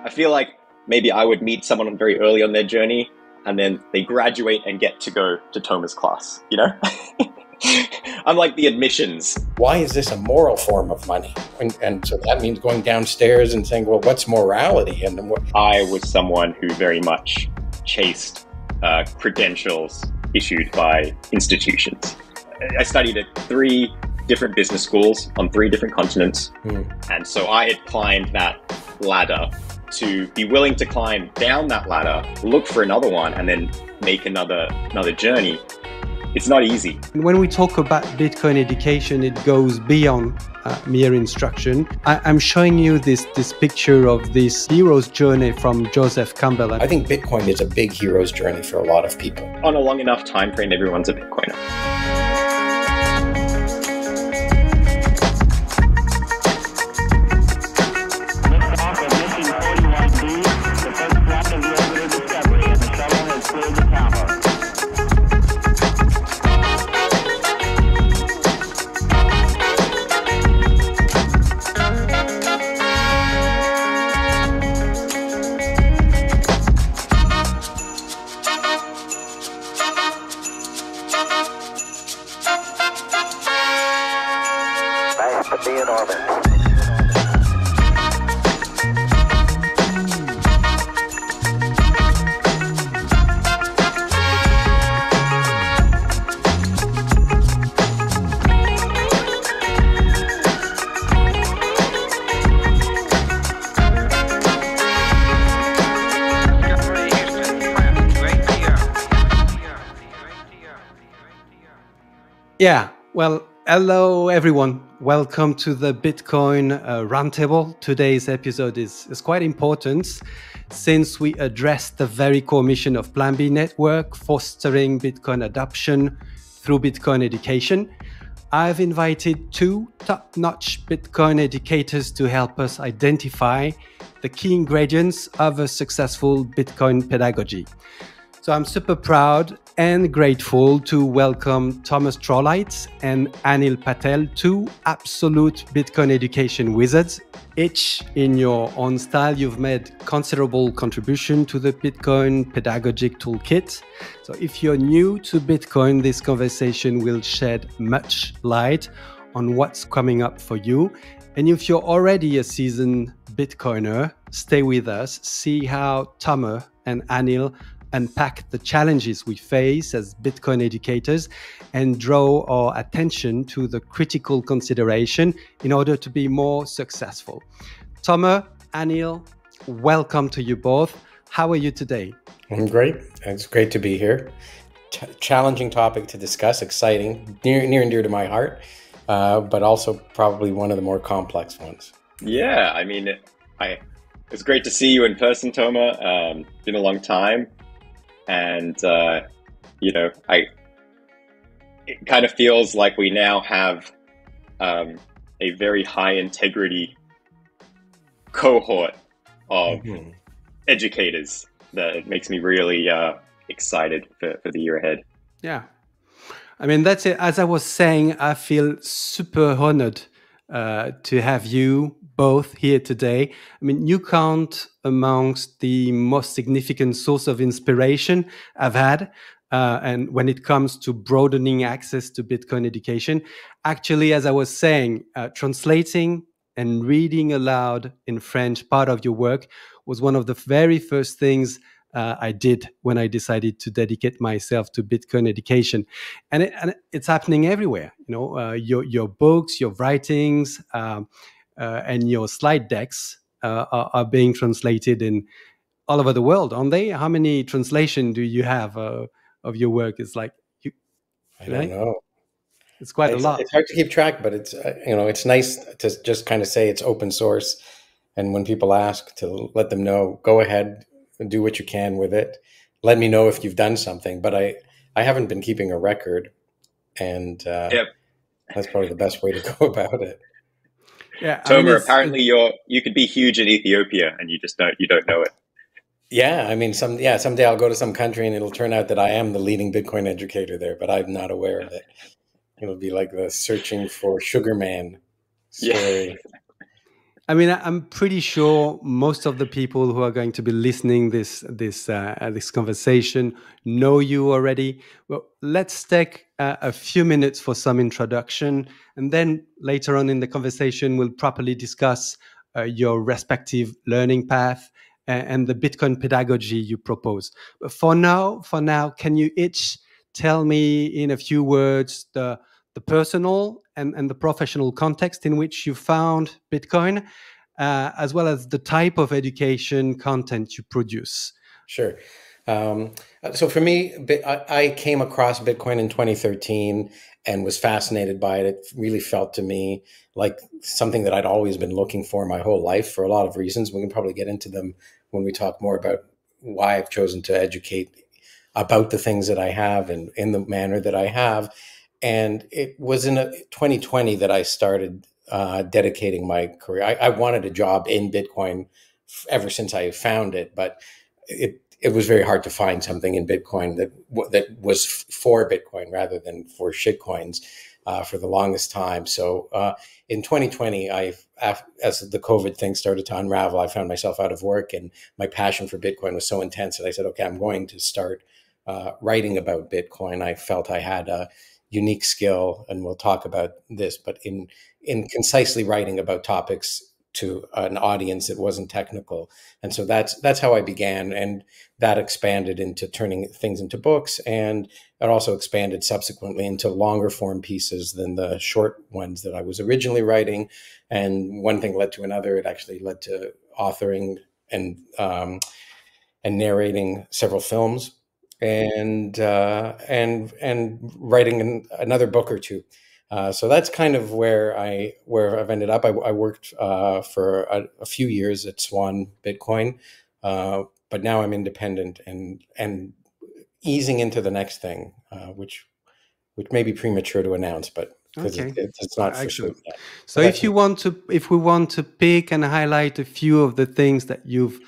I feel like maybe I would meet someone very early on their journey, and then they graduate and get to go to Toma's class, you know? Unlike the admissions. Why is this a moral form of money? And so that means going downstairs and saying, well, what's morality? And what? I was someone who very much chased credentials issued by institutions. I studied at 3 different business schools on 3 different continents. And so I had climbed that ladder. To be willing to climb down that ladder, look for another one, and then make another journey, it's not easy. When we talk about Bitcoin education, it goes beyond mere instruction. I'm showing you this picture of this hero's journey from Joseph Campbell. I think Bitcoin is a big hero's journey for a lot of people. On a long enough time frame, everyone's a Bitcoiner. Yeah, well, hello everyone. Welcome to the Bitcoin Roundtable. Today's episode is quite important since we address the very core mission of Plan B Network, fostering Bitcoin adoption through Bitcoin education. I've invited 2 top-notch Bitcoin educators to help us identify the key ingredients of a successful Bitcoin pedagogy. So I'm super proud and grateful to welcome Thomas Trolleit and Anil Patel, 2 absolute Bitcoin education wizards. Each in your own style, you've made considerable contribution to the Bitcoin pedagogic toolkit. So if you're new to Bitcoin, this conversation will shed much light on what's coming up for you. And if you're already a seasoned Bitcoiner, stay with us, see how Thomas and Anil unpack the challenges we face as Bitcoin educators and draw our attention to the critical consideration in order to be more successful. Thomas, Anil, welcome to you both. How are you today? I'm great. It's great to be here. Challenging topic to discuss, exciting, near and dear to my heart, but also probably one of the more complex ones. Yeah, I mean, it's great to see you in person, Thomas. Been a long time. And, it kind of feels like we now have a very high integrity cohort of educators that it makes me really excited for the year ahead. Yeah. I mean, that's it. As I was saying, I feel super honored to have you both here today. I mean, you count amongst the most significant source of inspiration I've had. And when it comes to broadening access to Bitcoin education, actually, as I was saying, translating and reading aloud in French, part of your work was one of the very first things I did when I decided to dedicate myself to Bitcoin education. And it's happening everywhere. You know, your books, your writings, and your slide decks are being translated in all over the world, aren't they? How many translations do you have of your work? It's like I don't know. It's quite a lot. It's hard to keep track, but it's it's nice to just kind of say it's open source, and when people ask, to let them know, go ahead and do what you can with it. Let me know if you've done something. But I haven't been keeping a record, and that's probably the best way to go about it. Yeah, Thomas, apparently you could be huge in Ethiopia and you don't know it. Yeah, I mean, someday I'll go to some country and it'll turn out that I am the leading Bitcoin educator there, but I'm not aware of it. It'll be like the searching for Sugar Man story. I mean, I'm pretty sure most of the people who are going to be listening this conversation know you already. Well, let's take a few minutes for some introduction, and then later on in the conversation, we'll properly discuss your respective learning path and the Bitcoin pedagogy you propose. But for now, can you each tell me in a few words the personal and the professional context in which you found Bitcoin, as well as the type of education content you produce? Sure. Um, so for me, I came across Bitcoin in 2013 and was fascinated by it. It really felt to me like something that I'd always been looking for my whole life for a lot of reasons. We can probably get into them when we talk more about why I've chosen to educate about the things that I have and in the manner that I have. And it was in 2020 that I started dedicating my career. I wanted a job in Bitcoin ever since I found it, but it was very hard to find something in Bitcoin that was for Bitcoin rather than for shitcoins for the longest time. So in 2020, as the COVID thing started to unravel, I found myself out of work, and my passion for Bitcoin was so intense that I said, okay, I'm going to start writing about Bitcoin. I felt I had a unique skill, and we'll talk about this, but in concisely writing about topics to an audience that wasn't technical. And so that's how I began, and that expanded into turning things into books, and it also expanded subsequently into longer form pieces than the short ones that I was originally writing. And one thing led to another. It actually led to authoring and narrating several films, and writing another book or two. So that's kind of where I've ended up. I worked for a few years at Swan Bitcoin, but now I'm independent and easing into the next thing, which may be premature to announce, but because Okay. it's not for Excellent. certain yet. So if we want to pick and highlight a few of the things that you've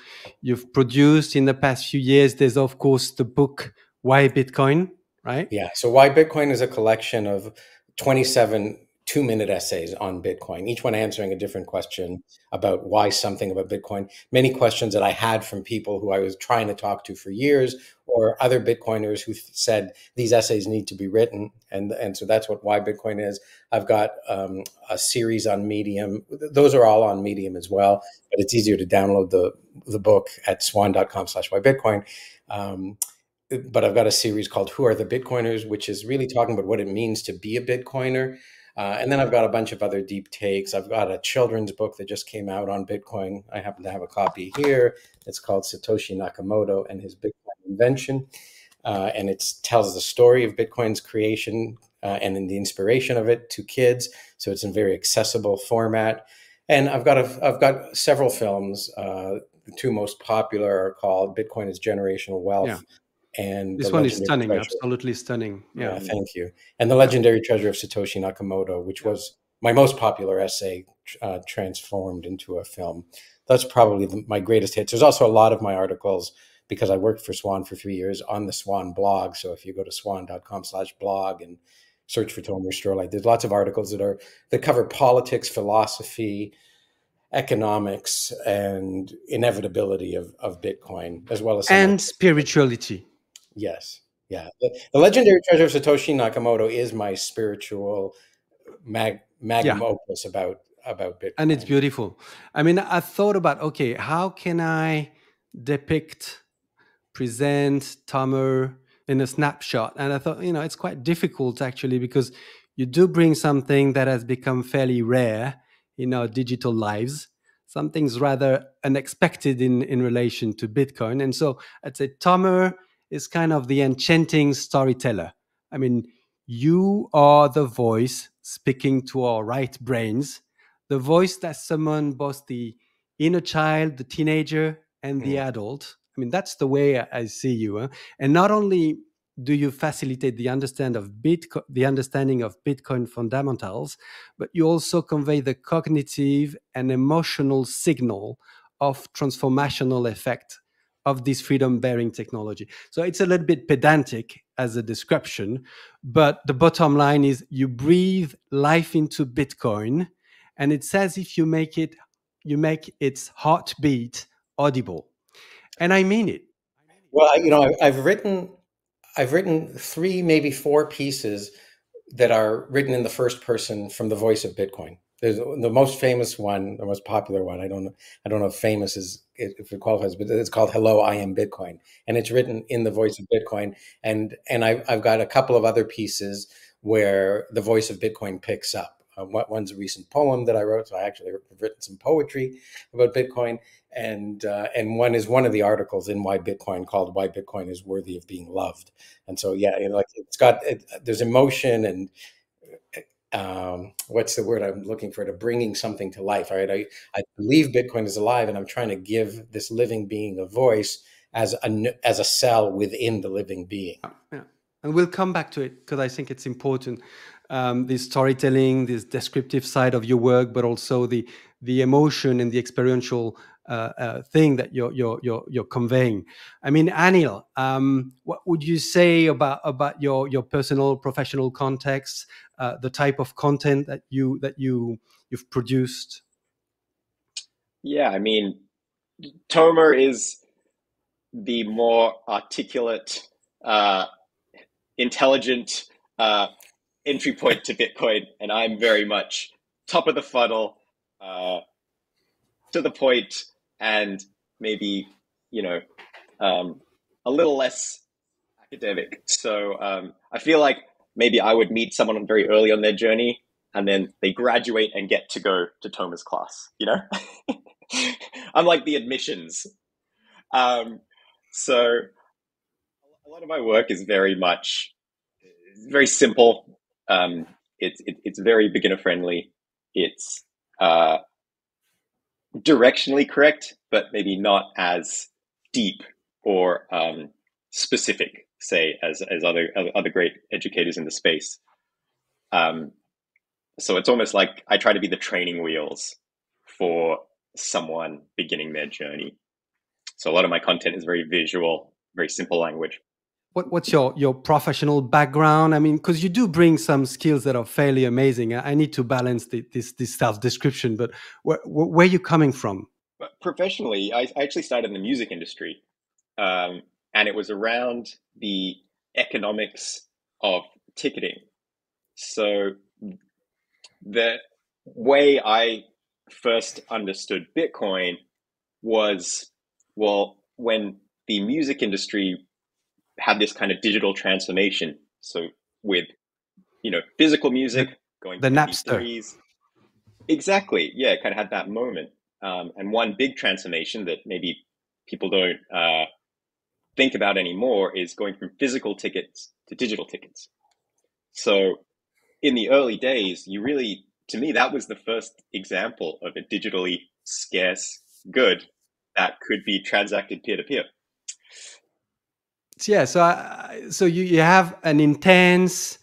produced in the past few years, there's of course the book Why Bitcoin, right? Yeah. So Why Bitcoin is a collection of 27 2-minute essays on Bitcoin, each one answering a different question about why something about Bitcoin. Many questions that I had from people who I was trying to talk to for years, or other Bitcoiners who said these essays need to be written. And so that's what Why Bitcoin is. I've got a series on Medium. Those are all on Medium as well, but it's easier to download the book at swan.com/whybitcoin. But I've got a series called Who Are the Bitcoiners, which is really talking about what it means to be a Bitcoiner. And then I've got a bunch of other deep takes. I've got a children's book that just came out on Bitcoin. I happen to have a copy here. It's called Satoshi Nakamoto and His Bitcoin Invention. And it tells the story of Bitcoin's creation and in the inspiration of it to kids. So it's in very accessible format. And I've got several films. The two most popular are called Bitcoin is Generational Wealth. Yeah. And this one is stunning, absolutely stunning. Yeah, thank you. And The Legendary Treasure of Satoshi Nakamoto, which was my most popular essay transformed into a film. That's probably my greatest hits. There's also a lot of my articles, because I worked for Swan for 3 years, on the Swan blog. So if you go to swan.com/blog and search for Tomer Strolite, there's lots of articles that cover politics, philosophy, economics, and inevitability of Bitcoin, as well as spirituality. Yes. Yeah. The Legendary Treasure of Satoshi Nakamoto is my spiritual magnum opus about Bitcoin. And it's beautiful. I mean, I thought about, okay, how can I present Tomer in a snapshot? And I thought, it's quite difficult actually, because you do bring something that has become fairly rare in our digital lives. Something's rather unexpected in relation to Bitcoin. And so I'd say Tomer is kind of the enchanting storyteller. I mean, you are the voice speaking to our right brains, the voice that summons both the inner child, the teenager, and the adult. I mean, that's the way I see you. Huh? And not only do you facilitate the understanding of Bitcoin fundamentals, but you also convey the cognitive and emotional signal of transformational effect of this freedom-bearing technology. So it's a little bit pedantic as a description, but the bottom line is you breathe life into Bitcoin, and it's as if you make it you make its heartbeat audible. And I mean it. Well, I've written 3, maybe 4 pieces that are written in the first person from the voice of Bitcoin. There's the most famous one, the most popular one. I don't know if famous is if it qualifies, but it's called "Hello, I Am Bitcoin," and it's written in the voice of Bitcoin. And I've got a couple of other pieces where the voice of Bitcoin picks up. One's a recent poem that I wrote, so I actually have written some poetry about Bitcoin, and one is one of the articles in Why Bitcoin, called "Why Bitcoin is Worthy of Being Loved." And so, yeah, like there's emotion and what's the word I'm looking for, to bringing something to life. Right, I believe Bitcoin is alive, and I'm trying to give this living being a voice as a cell within the living being. Yeah. And we'll come back to it because I think it's important. This storytelling, this descriptive side of your work, but also the emotion and the experiential thing that you're conveying. I mean, Anil, what would you say about your personal professional context, the type of content that you've produced? Yeah, I mean, Tomer is the more articulate, intelligent entry point to Bitcoin, and I'm very much top of the funnel, to the point, and maybe a little less academic. So I feel like maybe I would meet someone very early on their journey, and then they graduate and get to go to Tomer's class. I'm like the admissions. So a lot of my work is very simple. It's very beginner friendly. It's directionally correct, but maybe not as deep or specific, say, as other great educators in the space. So it's almost like I try to be the training wheels for someone beginning their journey. So a lot of my content is very visual, very simple language. What's your professional background? I mean, because you do bring some skills that are fairly amazing. I need to balance this self-description, but where are you coming from? But professionally, I actually started in the music industry, and it was around the economics of ticketing. So the way I first understood Bitcoin was, well, when the music industry had this kind of digital transformation. So with, physical music going the to Napster. MP3s. Exactly. Yeah, it kind of had that moment. And one big transformation that maybe people don't think about anymore is going from physical tickets to digital tickets. So in the early days, to me, that was the first example of a digitally scarce good that could be transacted peer-to-peer. Yeah, so you have an intense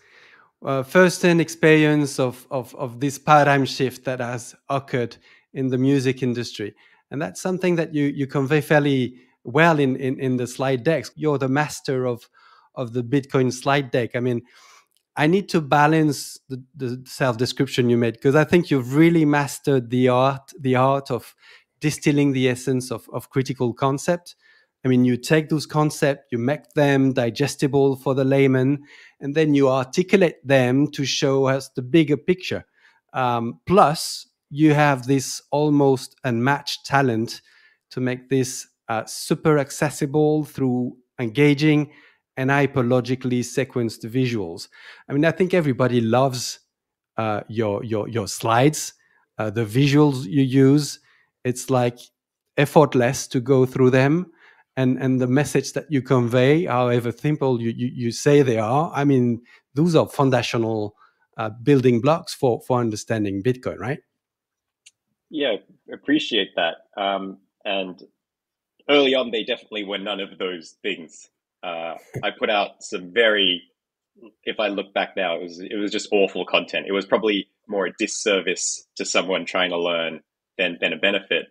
first-hand experience of this paradigm shift that has occurred in the music industry, and that's something that you convey fairly well in the slide decks. You're the master of the Bitcoin slide deck. I mean, I need to balance the self-description you made, because I think you've really mastered the art of distilling the essence of critical concept. I mean, you take those concepts, you make them digestible for the layman, and then you articulate them to show us the bigger picture. Plus, you have this almost unmatched talent to make this super accessible through engaging and hyperlogically sequenced visuals. I mean, I think everybody loves your slides, the visuals you use. It's like effortless to go through them, and the message that you convey, however simple you say they are. I mean, those are foundational building blocks for understanding Bitcoin, right? Yeah, appreciate that. And early on, they definitely were none of those things. I put out some if I look back now, it was just awful content. It was probably more a disservice to someone trying to learn than a benefit.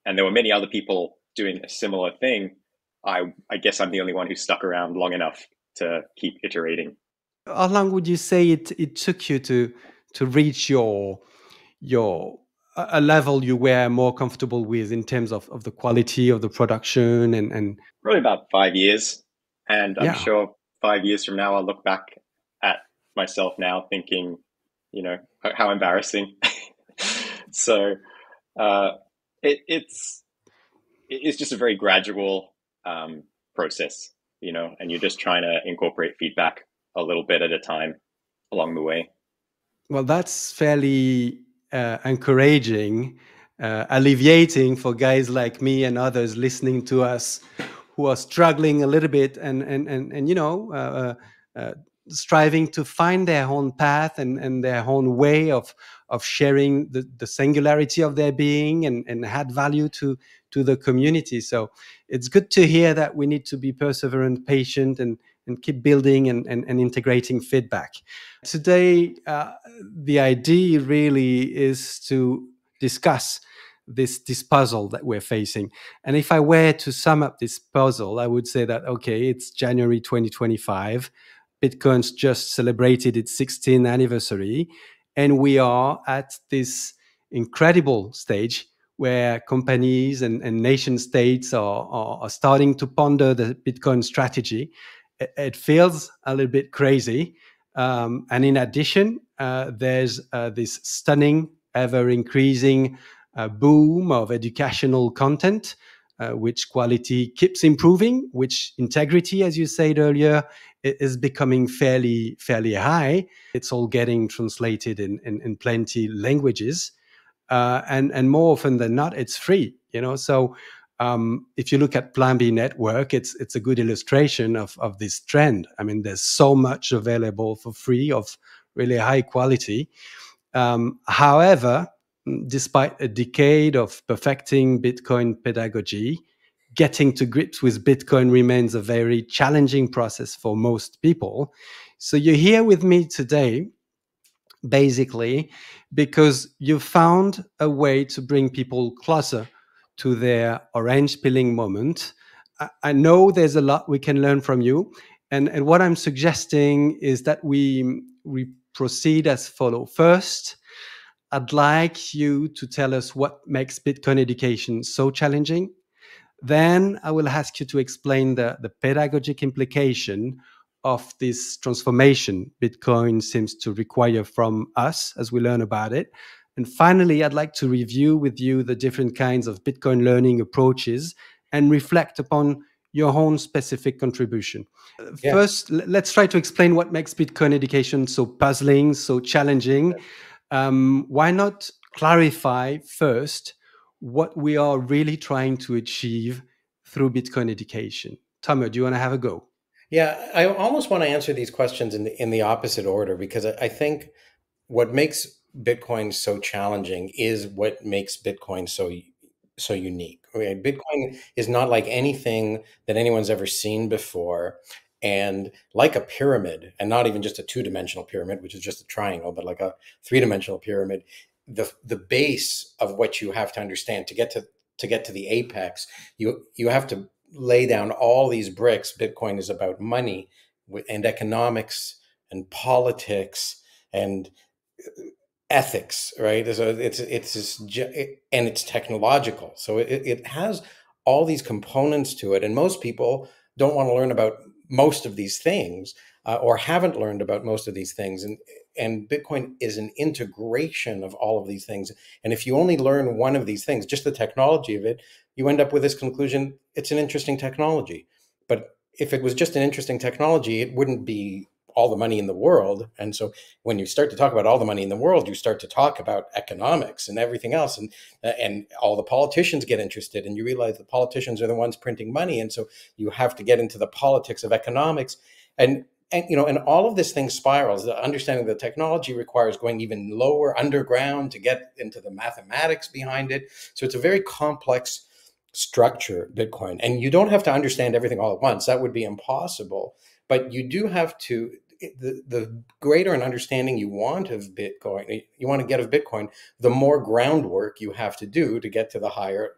And there were many other people doing a similar thing. I guess I'm the only one who stuck around long enough to keep iterating. How long would you say it took you to reach your a level you were more comfortable with in terms of the quality of the production and Probably about 5 years. And I'm yeah. sure 5 years from now, I'll look back at myself now thinking, how embarrassing. So uh, it's just a very gradual process, and you're just trying to incorporate feedback a little bit at a time along the way. Well, that's fairly encouraging, alleviating for guys like me and others listening to us who are struggling a little bit and striving to find their own path and their own way of sharing the singularity of their being and add value to the community. So it's good to hear that we need to be perseverant, patient, and keep building and integrating feedback. Today, the idea really is to discuss this puzzle that we're facing. And if I were to sum up this puzzle, I would say that, okay, it's January 2025. Bitcoin's just celebrated its 16th anniversary. And we are at this incredible stage where companies and nation states are starting to ponder the Bitcoin strategy. It feels a little bit crazy. And in addition, there's this stunning, ever increasing boom of educational content, which quality keeps improving, which integrity, as you said earlier, is becoming fairly high. It's all getting translated in plenty languages. And more often than not, it's free. So if you look at Plan B Network, it's a good illustration of this trend. I mean, there's so much available for free of really high quality. However, despite a decade of perfecting Bitcoin pedagogy, getting to grips with Bitcoin remains a very challenging process for most people. So you're here with me today, basically, because you found a way to bring people closer to their orange pilling moment. I know there's a lot we can learn from you. And what I'm suggesting is that we proceed as follow. First, I'd like you to tell us what makes Bitcoin education so challenging. Then I will ask you to explain the pedagogic implication of this transformation Bitcoin seems to require from us as we learn about it. And finally, I'd like to review with you the different kinds of Bitcoin learning approaches and reflect upon your own specific contribution. Yeah. First, let's try to explain what makes Bitcoin education so puzzling, so challenging. Why not clarify first what we are really trying to achieve through Bitcoin education? Tomer, do you want to have a go? Yeah, I almost want to answer these questions in the opposite order, because I think what makes Bitcoin so challenging is what makes Bitcoin so unique. Okay? Bitcoin is not like anything that anyone's ever seen before. And like a pyramid, and not even just a two-dimensional pyramid, which is just a triangle, but like a three-dimensional pyramid, the base of what you have to understand to get to the apex, you have to lay down all these bricks. Bitcoin is about money and economics and politics and ethics, right? So and it's technological. So it has all these components to it, and most people don't want to learn about most of these things, or haven't learned about most of these things. And Bitcoin is an integration of all of these things. And if you only learn one of these things, just the technology of it, you end up with this conclusion: it's an interesting technology. But if it was just an interesting technology, it wouldn't be all the money in the world. And so when you start to talk about all the money in the world, you start to talk about economics and everything else, and all the politicians get interested, and you realize the politicians are the ones printing money, and so you have to get into the politics of economics, and all of this thing spirals. The understanding of the technology requires going even lower underground to get into the mathematics behind it. So it's a very complex structure, Bitcoin, and you don't have to understand everything all at once. That would be impossible. But you do have to, the greater an understanding you want of Bitcoin, you want to get of Bitcoin, the more groundwork you have to do to get to the higher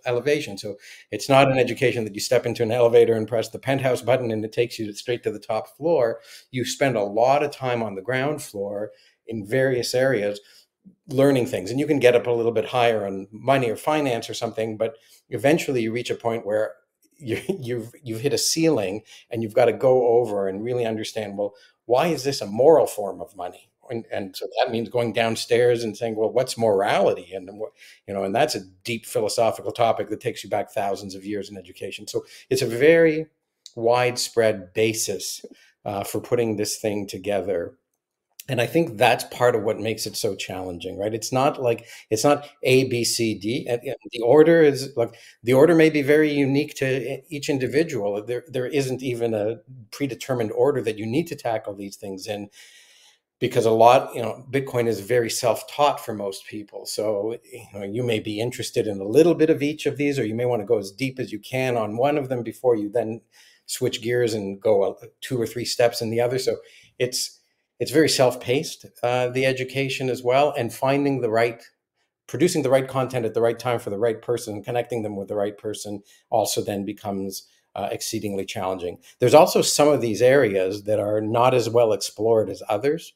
elevation. So it's not an education that you step into an elevator and press the penthouse button and it takes you straight to the top floor. You spend a lot of time on the ground floor in various areas, learning things, and you can get up a little bit higher on money or finance or something, but eventually you reach a point where you've hit a ceiling, and you've got to go over and really understand, well, why is this a moral form of money? And so that means going downstairs and saying, well, what's morality? And and that's a deep philosophical topic that takes you back thousands of years in education. So it's a very widespread basis for putting this thing together. And I think that's part of what makes it so challenging, right? It's not A, B, C, D. And the order is like, the order may be very unique to each individual. There isn't even a predetermined order that you need to tackle these things in, because a lot, Bitcoin is very self-taught for most people. So, you may be interested in a little bit of each of these, or you may want to go as deep as you can on one of them before you then switch gears and go 2 or 3 steps in the other. So it's very self-paced, the education as well, and producing the right content at the right time for the right person, connecting them with the right person also then becomes exceedingly challenging. There's also some of these areas that are not as well explored as others.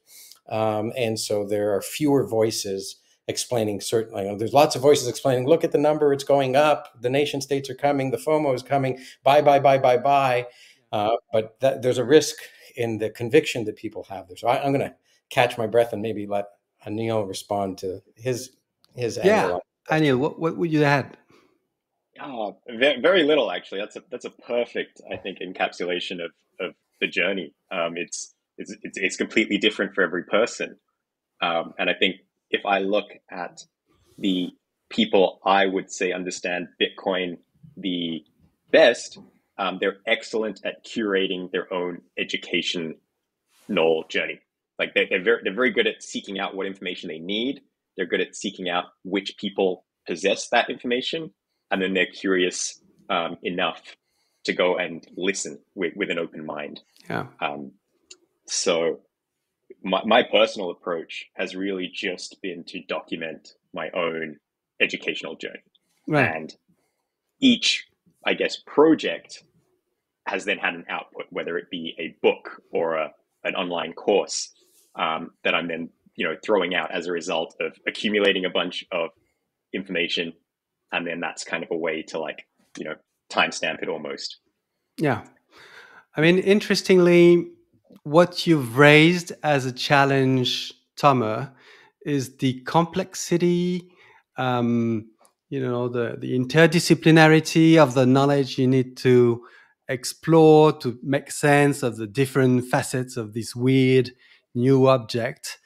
And so there are fewer voices explaining certainly. There's lots of voices explaining, look at the number, it's going up, the nation states are coming, the FOMO is coming, buy. But there's a risk in the conviction that people have there. So I'm going to catch my breath and maybe let Anil respond to his angle. Anil, what would you add? Very little, actually. That's a perfect, I think, encapsulation of the journey. It's completely different for every person. And I think if I look at the people I would say understand Bitcoin the best, they're excellent at curating their own educational journey. Like they're very good at seeking out what information they need. They're good at seeking out which people possess that information, and then they're curious enough to go and listen with an open mind. Yeah. So my personal approach has really just been to document my own educational journey. Right. And each, I guess, project has then had an output, whether it be a book or an online course that I'm then throwing out as a result of accumulating a bunch of information, and then that's kind of a way to timestamp it almost. Yeah, I mean, interestingly, what you've raised as a challenge, Tomer, is the complexity, the interdisciplinarity of the knowledge you need to explore to make sense of the different facets of this weird new object.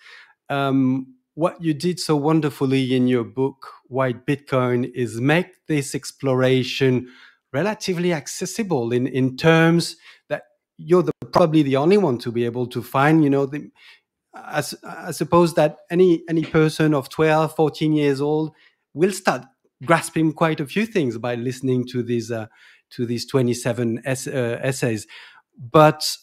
What you did so wonderfully in your book, White Bitcoin, is make this exploration relatively accessible in terms that you're probably the only one to be able to find. I suppose that any person of 12, 14 years old will start grasping quite a few things by listening to these 27 essays. But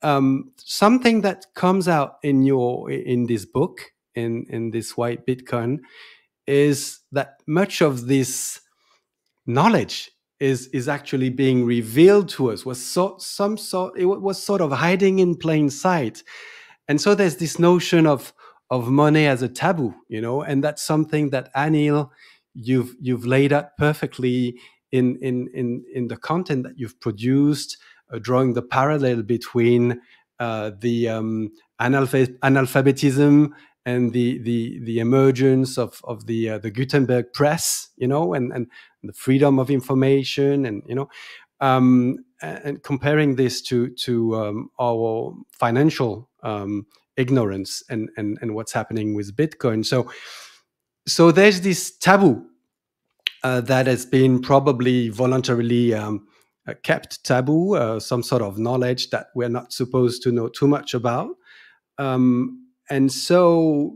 something that comes out in this book, in this White Bitcoin, is that much of this knowledge is actually being revealed to us. It was sort of hiding in plain sight. And so there's this notion of money as a taboo, and that's something that, Anil, you've laid out perfectly in the content that you've produced, drawing the parallel between the analphabetism and the emergence of the Gutenberg press, and the freedom of information, and comparing this to our financial ignorance and what's happening with Bitcoin. So there's this taboo that has been probably voluntarily kept taboo, some sort of knowledge that we're not supposed to know too much about. And so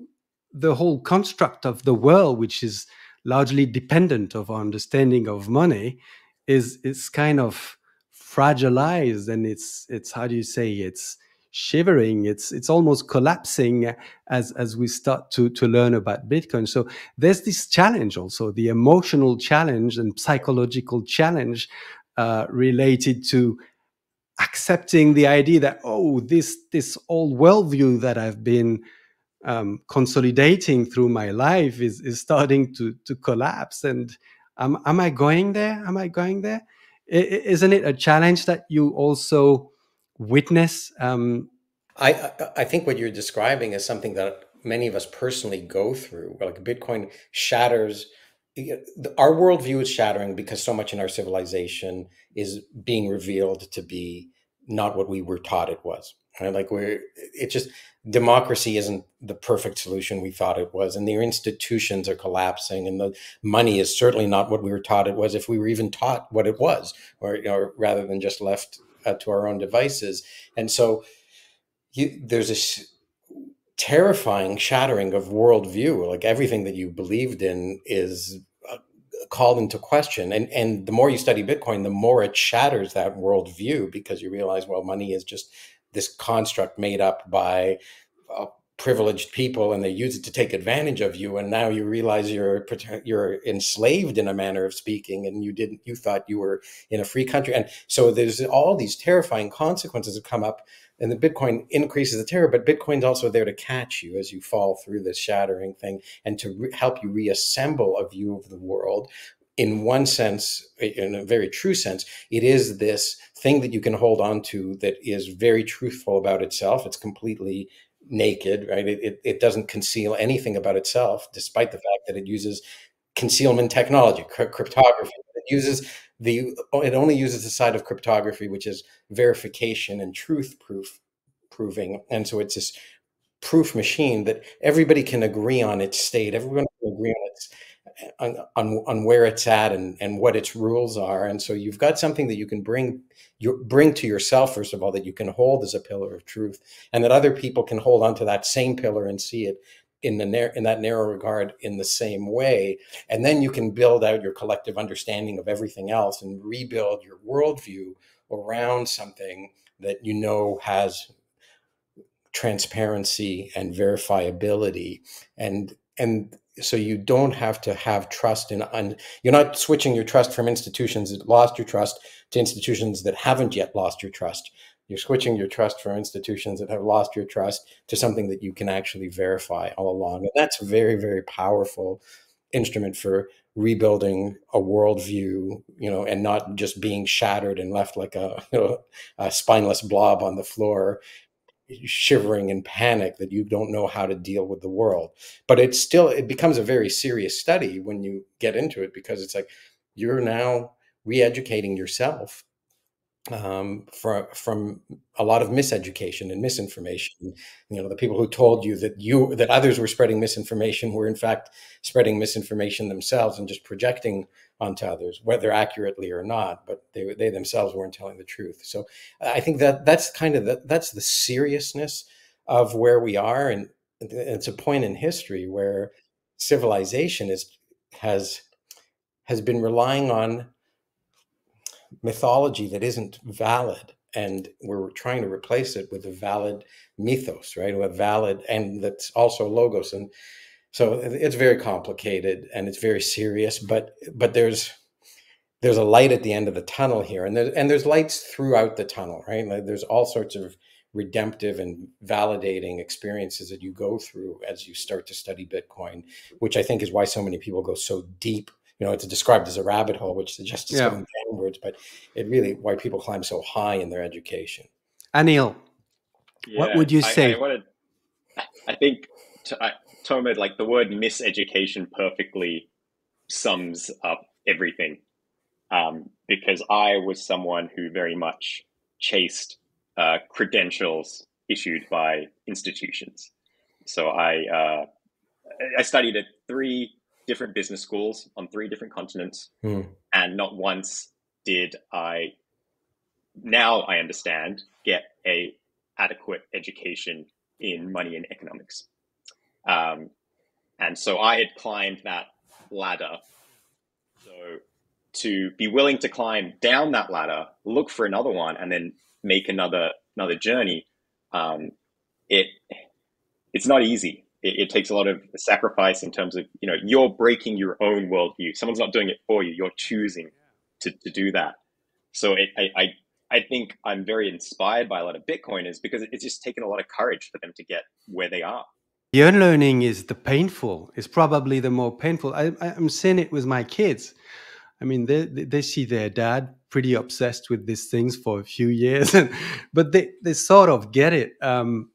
the whole construct of the world, which is largely dependent of our understanding of money, is kind of fragilized, and it's how do you say, it's shivering, it's almost collapsing as we start to learn about Bitcoin. So there's this challenge also, the emotional challenge and psychological challenge related to accepting the idea that, this old worldview that I've been consolidating through my life is starting to collapse. And am I going there? Am I going there? Isn't it a challenge that you also witness? I think what you're describing is something that many of us personally go through. Like Bitcoin shatters our worldview is shattering because so much in our civilization is being revealed to be not what we were taught it was. Right? Like it's just democracy isn't the perfect solution we thought it was, and the institutions are collapsing, and the money is certainly not what we were taught it was, if we were even taught what it was, or rather than just left to our own devices. And so there's this terrifying shattering of worldview. Like everything that you believed in is called into question. And the more you study Bitcoin, the more it shatters that worldview, because you realize, well, money is just this construct made up by privileged people, and they use it to take advantage of you. And now you realize you're enslaved in a manner of speaking, and you thought you were in a free country. And so there's all these terrifying consequences that come up, and the Bitcoin increases the terror, but Bitcoin's also there to catch you as you fall through this shattering thing, and to help you reassemble a view of the world. In one sense, in a very true sense, it is this thing that you can hold on to that is very truthful about itself. It's completely naked, right? It doesn't conceal anything about itself, despite the fact that it uses concealment technology, cryptography. It only uses the side of cryptography, which is verification and proving. And so it's this proof machine that everybody can agree on its state. Everyone can agree on its on where it's at and what its rules are. And so you've got something that you can bring to yourself, first of all, that you can hold as a pillar of truth, and that other people can hold onto that same pillar and see it in that narrow regard in the same way. And then you can build out your collective understanding of everything else and rebuild your worldview around something that you know has transparency and verifiability. And so you don't have to have trust you're not switching your trust from institutions that lost your trust to institutions that haven't yet lost your trust. You're switching your trust from institutions that have lost your trust to something that you can actually verify all along. And that's a very, very powerful instrument for rebuilding a worldview, and not just being shattered and left like a spineless blob on the floor, shivering in panic that you don't know how to deal with the world. But it becomes a very serious study when you get into it, because it's like you're now re-educating yourself from a lot of miseducation and misinformation. The people who told you that others were spreading misinformation were in fact spreading misinformation themselves and just projecting onto others, whether accurately or not, but they themselves weren't telling the truth. So I think that's that's the seriousness of where we are. And it's a point in history where civilization has been relying on mythology that isn't valid, and we're trying to replace it with a valid mythos, right? With valid, and that's also logos. And so it's very complicated and it's very serious, but there's a light at the end of the tunnel here, and there's lights throughout the tunnel, right? Like there's all sorts of redemptive and validating experiences that you go through as you start to study Bitcoin, which I think is why so many people go so deep. It's described as a rabbit hole, which suggests it's going downwards, but it really why people climb so high in their education. Anil, what would you say? I think Toma, like the word miseducation perfectly sums up everything. Because I was someone who very much chased credentials issued by institutions. So I studied at 3 different business schools on 3 different continents, and not once did I, now I understand, get a adequate education in money and economics. And so I had climbed that ladder. So to be willing to climb down that ladder, look for another one, and then make another journey, it's not easy. It takes a lot of sacrifice in terms of, you're breaking your own worldview. Someone's not doing it for you. You're choosing to do that. So I think I'm very inspired by a lot of Bitcoiners, because it's just taken a lot of courage for them to get where they are. The unlearning is the painful, is probably the more painful. I'm seeing it with my kids. I mean, they see their dad pretty obsessed with these things for a few years, but they sort of get it.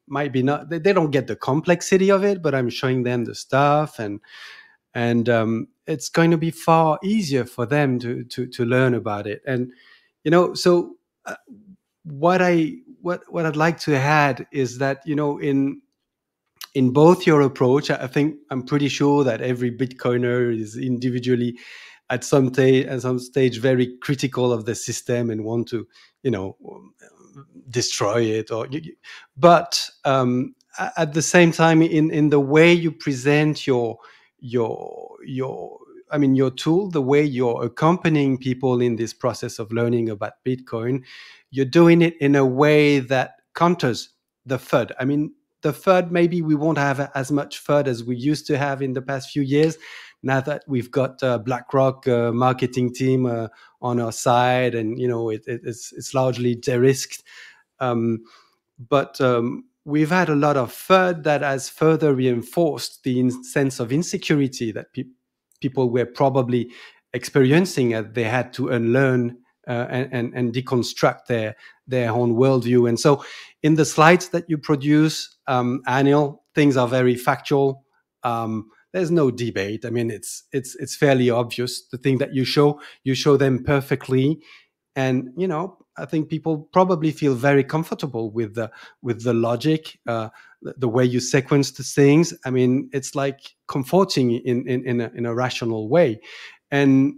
Might be not, they don't get the complexity of it, but I'm showing them the stuff, and it's going to be far easier for them to learn about it. And so what I'd like to add is that in both your approach, I think I'm pretty sure that every Bitcoiner is individually at some stage very critical of the system and want to, destroy it. But at the same time, in the way you present your tool, the way you're accompanying people in this process of learning about Bitcoin, you're doing it in a way that counters the FUD. I mean, the FUD, maybe we won't have as much FUD as we used to have in the past few years. Now that we've got BlackRock marketing team on our side, and it's largely de-risked. But we've had a lot of FUD that has further reinforced the sense of insecurity that people were probably experiencing as they had to unlearn and deconstruct their own worldview. And so in the slides that you produce, Anil, things are very factual. There's no debate. I mean, it's fairly obvious. The thing that you show them perfectly. And, I think people probably feel very comfortable with the logic, the way you sequence the things. I mean, it's like comforting in a rational way. And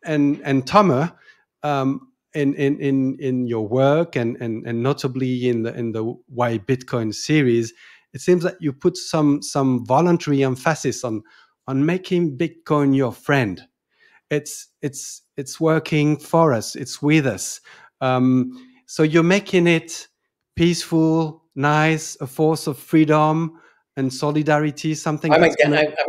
Tomer, in your work and notably in the Why Bitcoin series, it seems that you put some voluntary emphasis on making Bitcoin your friend. It's working for us. It's with us. So you're making it peaceful, nice, a force of freedom and solidarity. Something I'm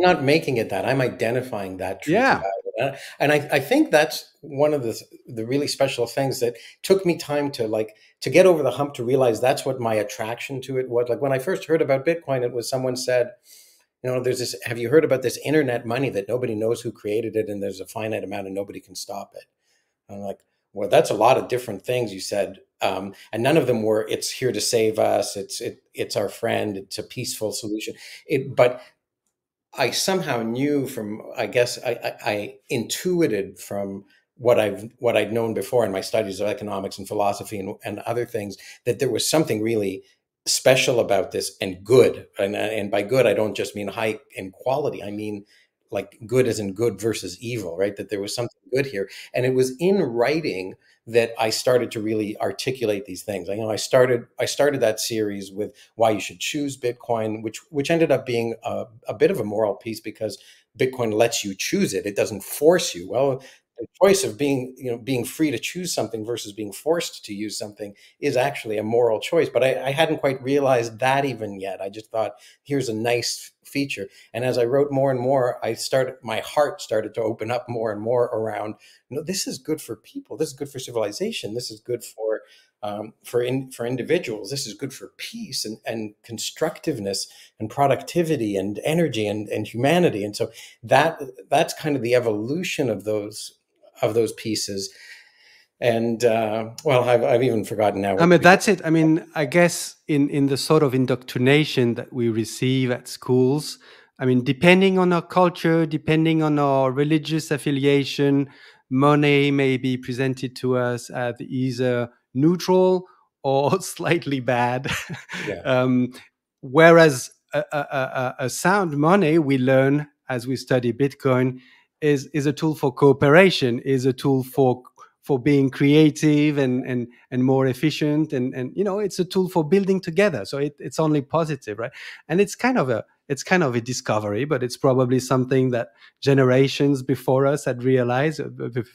not making it that. I'm identifying that truth about it. And I think that's one of the really special things that took me time to get over the hump, to realize that's what my attraction to it was. Like when I first heard about Bitcoin, it was someone said, there's this, have you heard about this internet money that nobody knows who created it, and there's a finite amount and nobody can stop it? And I'm like, well, that's a lot of different things you said. And none of them were, it's here to save us. It's our friend. It's a peaceful solution. But I somehow knew from, I guess I intuited from what I'd known before in my studies of economics and philosophy and other things, that there was something really special about this and good. And by good, I don't just mean high in quality. I mean, like good as in good versus evil, right? That there was something good here. And it was in writing that I started to really articulate these things. I started that series with why you should choose Bitcoin, which ended up being a bit of a moral piece, because Bitcoin lets you choose it. It doesn't force you. Well, the choice of being free to choose something versus being forced to use something is actually a moral choice. But I hadn't quite realized that even yet. I just thought, here's a nice feature. And as I wrote more and more, my heart started to open up more and more around, this is good for people. This is good for civilization. This is good for individuals. This is good for peace and constructiveness and productivity and energy and humanity. And so that's kind of the evolution of those pieces. And I've even forgotten now. I mean, that's it. I mean, I guess in the sort of indoctrination that we receive at schools, I mean, depending on our culture, depending on our religious affiliation, money may be presented to us as either neutral or slightly bad. Yeah. Whereas a sound money, we learn as we study Bitcoin, is a tool for cooperation, is a tool for being creative and more efficient, and it's a tool for building together. So it's only positive, right? And it's kind of a discovery, but it's probably something that generations before us had realized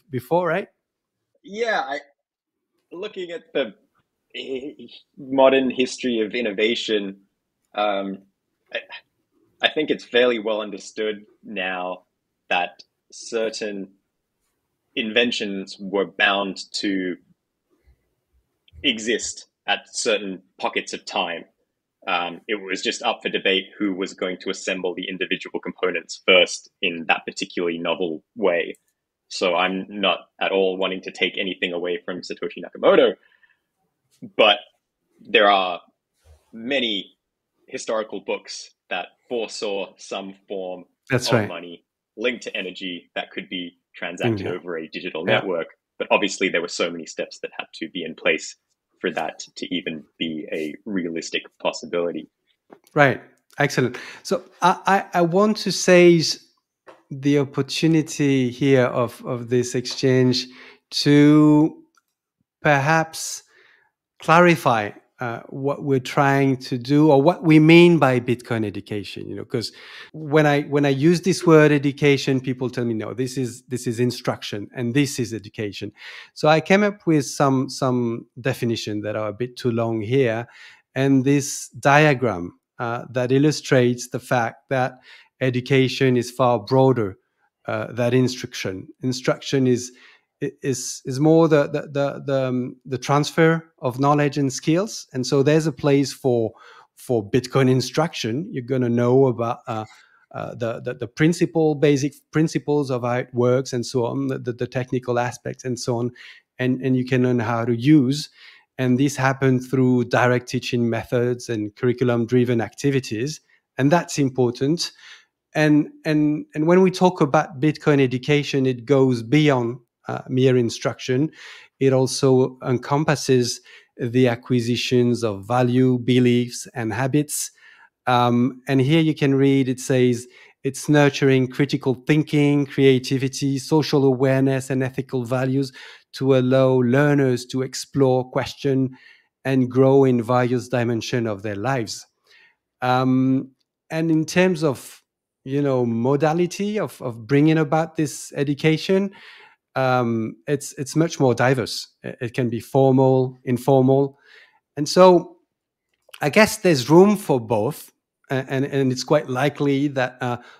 before, right? Yeah, looking at the modern history of innovation, I think it's fairly well understood now that certain inventions were bound to exist at certain pockets of time. It was just up for debate who was going to assemble the individual components first in that particularly novel way. So I'm not at all wanting to take anything away from Satoshi Nakamoto, but there are many historical books that foresaw some form That's of right. money linked to energy that could be transacted over a digital Yeah. network. But obviously, there were so many steps that had to be in place for that to even be a realistic possibility. Right. Excellent. So I want to seize the opportunity here of this exchange to perhaps clarify what we're trying to do or what we mean by Bitcoin education. Because when I use this word education, people tell me no, this is instruction and this is education. So I came up with some definition that are a bit too long here, and this diagram that illustrates the fact that education is far broader than instruction. Instruction is more the transfer of knowledge and skills, and so there's a place for Bitcoin instruction. You're going to know about the basic principles of how it works and so on, the technical aspects and so on, and you can learn how to use. And this happens through direct teaching methods and curriculum driven activities, and that's important. And when we talk about Bitcoin education, it goes beyond mere instruction. It also encompasses the acquisitions of value, beliefs, and habits. And here you can read, it says, it's nurturing critical thinking, creativity, social awareness, and ethical values to allow learners to explore, question, and grow in various dimensions of their lives. And in terms of, modality of bringing about this education, it's much more diverse. It can be formal, informal, and so I guess there's room for both, and it's quite likely that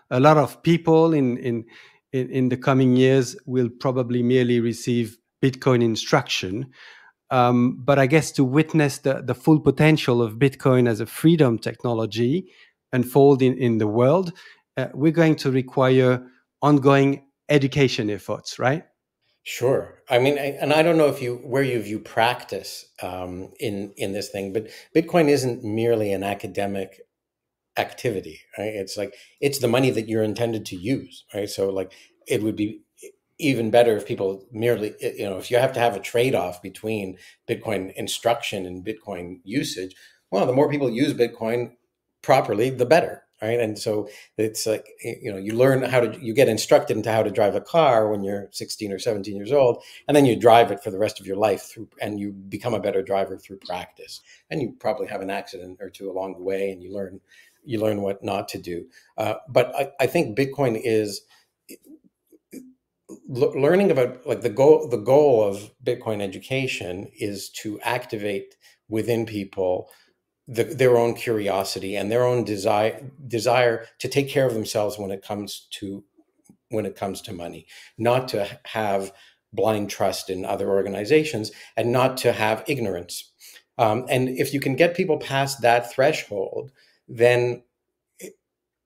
a lot of people in the coming years will probably merely receive Bitcoin instruction. But I guess to witness the full potential of Bitcoin as a freedom technology unfold in the world, we're going to require ongoing education efforts, right? Sure. I mean, and I don't know where you view practice in this thing, but Bitcoin isn't merely an academic activity, right? It's like it's the money that you're intended to use, right? So like it would be even better if people merely, if you have to have a trade-off between Bitcoin instruction and Bitcoin usage, well, the more people use Bitcoin properly, the better, right? And so it's like, you learn you get instructed into how to drive a car when you're 16 or 17 years old, and then you drive it for the rest of your life and you become a better driver through practice. And you probably have an accident or two along the way, and you learn what not to do. But I think Bitcoin is learning about, like, the goal of Bitcoin education is to activate within people their own curiosity and their own desire to take care of themselves when it comes to money, not to have blind trust in other organizations, and not to have ignorance. And if you can get people past that threshold, then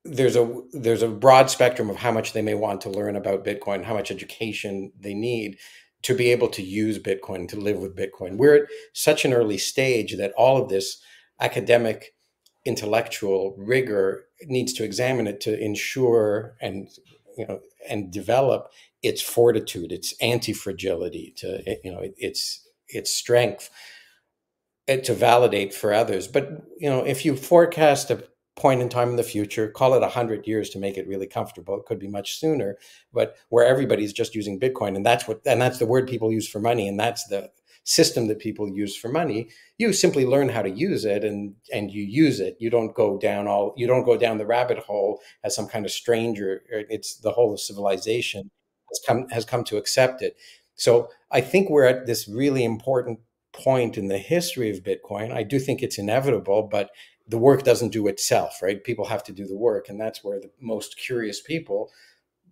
there's a broad spectrum of how much they may want to learn about Bitcoin, how much education they need to be able to use Bitcoin, to live with Bitcoin. We're at such an early stage that all of this academic intellectual rigor needs to examine it to ensure and develop its fortitude, its anti-fragility, its strength, and to validate for others. But if you forecast a point in time in the future, call it 100 years to make it really comfortable. It could be much sooner, but where everybody's just using Bitcoin, and that's the word people use for money, and that's the system that people use for money. You simply learn how to use it, and you use it. You don't go down the rabbit hole as some kind of stranger. It's the whole of civilization has come to accept it. So I think we're at this really important point in the history of Bitcoin. I do think it's inevitable, but the work doesn't do itself, right? People have to do the work. And that's where the most curious people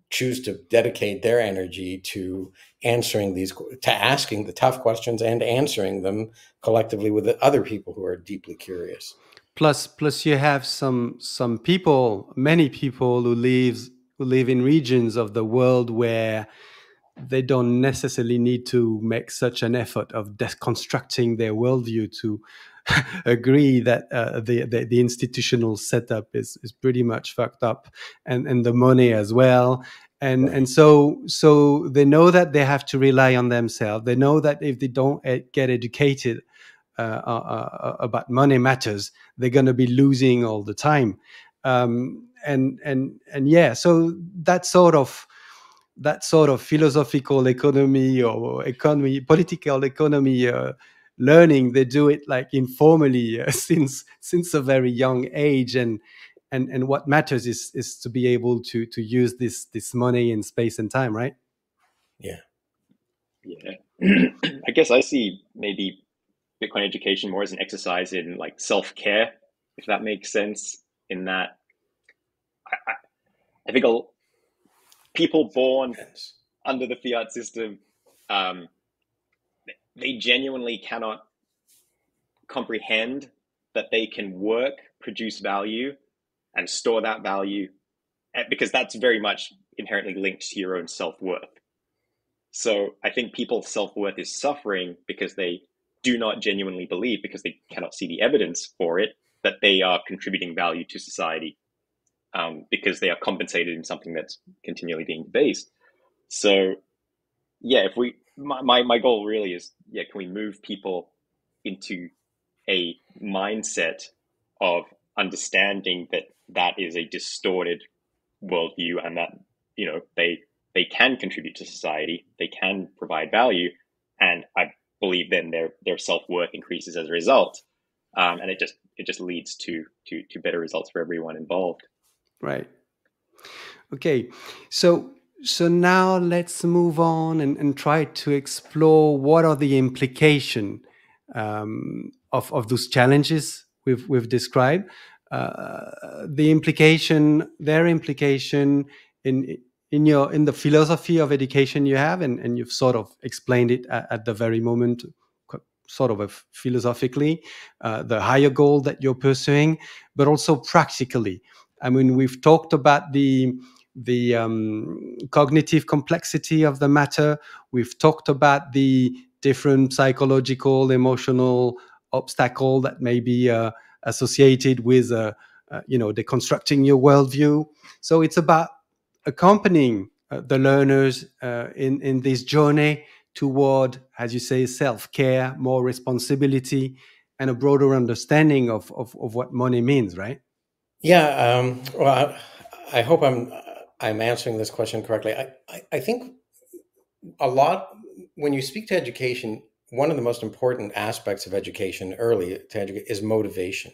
choose to dedicate their energy to asking the tough questions and answering them collectively with the other people who are deeply curious. Plus you have some people, many people who live in regions of the world where they don't necessarily need to make such an effort of deconstructing their worldview to agree that the institutional setup is pretty much fucked up, and the money as well. And so they know that they have to rely on themselves. They know that if they don't get educated about money matters, they're going to be losing all the time. And yeah, so that sort of philosophical economy or political economy learning, they do it like informally since a very young age. And what matters is to be able to use this money in space and time, right? Yeah. I guess I see maybe Bitcoin education more as an exercise in like self-care, if that makes sense. In that, I think people born under the fiat system, they genuinely cannot comprehend that they can work, produce value, and store that value, because that's very much inherently linked to your own self-worth. So I think people's self-worth is suffering because they do not genuinely believe, because they cannot see the evidence for it, that they are contributing value to society, because they are compensated in something that's continually being debased. So yeah, if my goal really is, can we move people into a mindset of understanding that is a distorted worldview, and that they can contribute to society, they can provide value, and I believe then their self-worth increases as a result, and it just leads to better results for everyone involved. Right. Okay. So now let's move on and try to explore what are the implications of those challenges we've described. Their implication in the philosophy of education you have, and you've sort of explained it at the very moment, sort of philosophically, the higher goal that you're pursuing, but also practically. I mean, we've talked about the cognitive complexity of the matter. We've talked about the different psychological, emotional obstacle that may be associated with, deconstructing your worldview. So it's about accompanying the learners in this journey toward, as you say, self-care, more responsibility, and a broader understanding of what money means, right? Yeah. Well, I hope I'm answering this question correctly. I think a lot, when you speak to education, one of the most important aspects of education early to educate is motivation.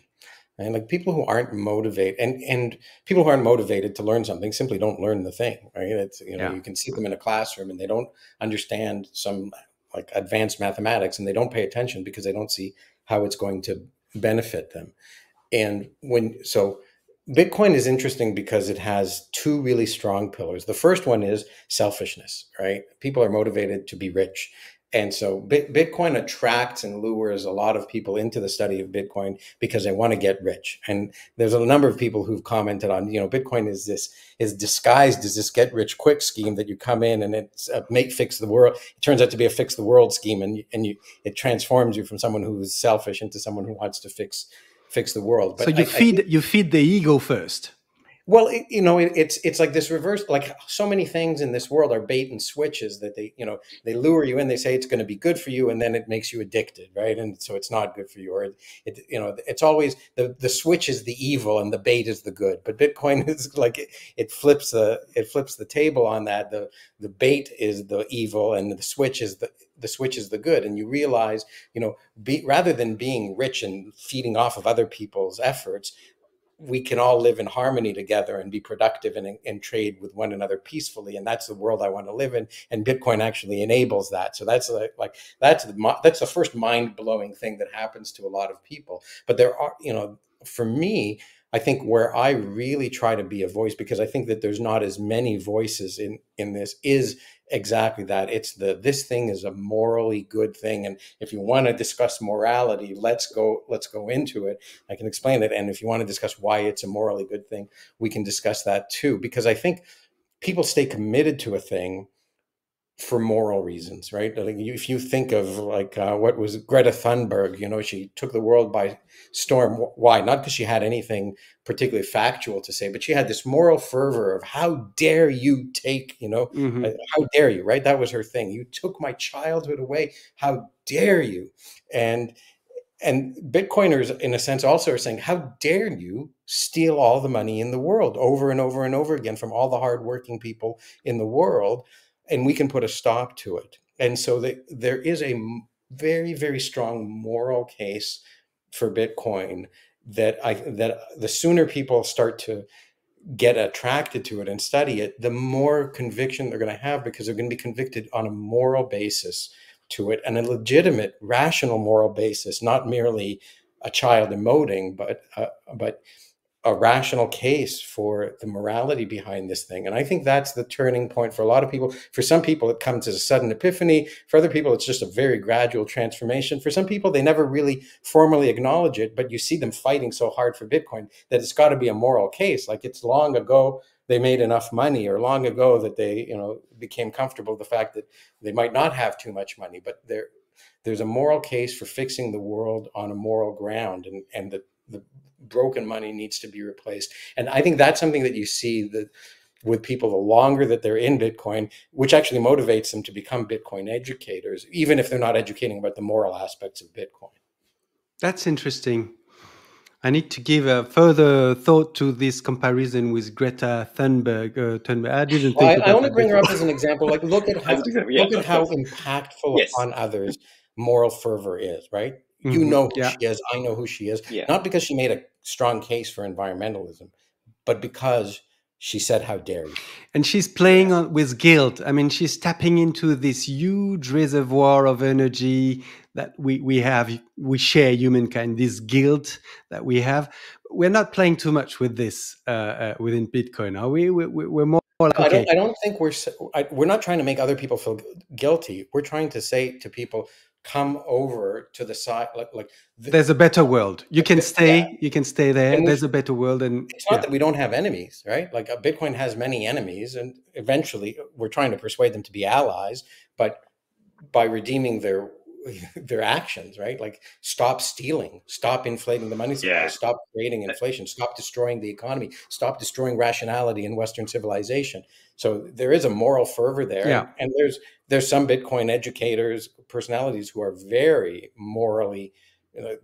And like people who aren't motivated, and people who aren't motivated to learn something simply don't learn the thing, right? It's, you can see them in a classroom and they don't understand some like advanced mathematics, and they don't pay attention because they don't see how it's going to benefit them. And so Bitcoin is interesting because it has two really strong pillars. The first one is selfishness, right? People are motivated to be rich. And so Bitcoin attracts and lures a lot of people into the study of Bitcoin because they want to get rich. And there's a number of people who've commented on, Bitcoin is disguised as this get rich quick scheme that you come in and it's fix the world. It turns out to be a fix the world scheme, and it transforms you from someone who is selfish into someone who wants to fix the world. But so you feed the ego first. Well, it's like this reverse, like so many things in this world are bait and switches that they lure you in. They say it's going to be good for you, and then it makes you addicted, right? And so it's not good for you, or it's always the switch is the evil and the bait is the good. But Bitcoin is like it flips the table on that. The bait is the evil, and the switch is the good. And you realize, rather than being rich and feeding off of other people's efforts, we can all live in harmony together and be productive and trade with one another peacefully. And that's the world I want to live in. And Bitcoin actually enables that. So that's that's the first mind-blowing thing that happens to a lot of people. But there are, for me, I think where I really try to be a voice, because I think that there's not as many voices in this, is exactly that. It's this thing is a morally good thing, and if you want to discuss morality, let's go into it. I can explain it, and if you want to discuss why it's a morally good thing, we can discuss that too. Because I think people stay committed to a thing for moral reasons, right? Like if you think of like what was Greta Thunberg, she took the world by storm. Why? Not because she had anything particularly factual to say, but she had this moral fervor of how dare you take, how dare you, right? That was her thing. You took my childhood away. How dare you? And Bitcoiners, in a sense, also are saying, how dare you steal all the money in the world over and over and over again from all the hardworking people in the world? And we can put a stop to it. And so there is a very, very strong moral case for Bitcoin that the sooner people start to get attracted to it and study it, the more conviction they're going to have, because they're going to be convicted on a moral basis to it, and a legitimate, rational moral basis, not merely a child emoting, but a rational case for the morality behind this thing. And I think that's the turning point for a lot of people. For some people, it comes as a sudden epiphany. For other people, it's just a very gradual transformation. For some people, they never really formally acknowledge it, but you see them fighting so hard for Bitcoin that it's got to be a moral case. Like it's long ago they made enough money, or long ago that they, became comfortable with the fact that they might not have too much money. But there's a moral case for fixing the world on a moral ground, and the broken money needs to be replaced. And I think that's something that you see that with people, the longer that they're in Bitcoin, which actually motivates them to become Bitcoin educators, even if they're not educating about the moral aspects of Bitcoin. That's interesting. I need to give a further thought to this comparison with Greta Thunberg. I didn't think about I only that bring her before. up as an example. Like, look at how impactful Yes. on others moral fervor is, right? Mm-hmm. You know who she is. I know who she is. Yeah. Not because she made a strong case for environmentalism, but because she said, how dare you? And she's playing with guilt. I mean, she's tapping into this huge reservoir of energy that we share, humankind, this guilt that we have. We're not playing too much with this within Bitcoin, are we? We're more like, okay. I don't think we're not trying to make other people feel guilty. We're trying to say to people, come over to the side, like there's a better world. You can stay. You can stay there. There's a better world, and it's not that we don't have enemies, right? Like Bitcoin has many enemies, and eventually we're trying to persuade them to be allies, but by redeeming their actions, right? Like stop stealing, stop inflating the money supply, stop creating inflation, stop destroying the economy, stop destroying rationality in Western civilization. So there is a moral fervor there, and there's some Bitcoin educators, personalities who are very morally.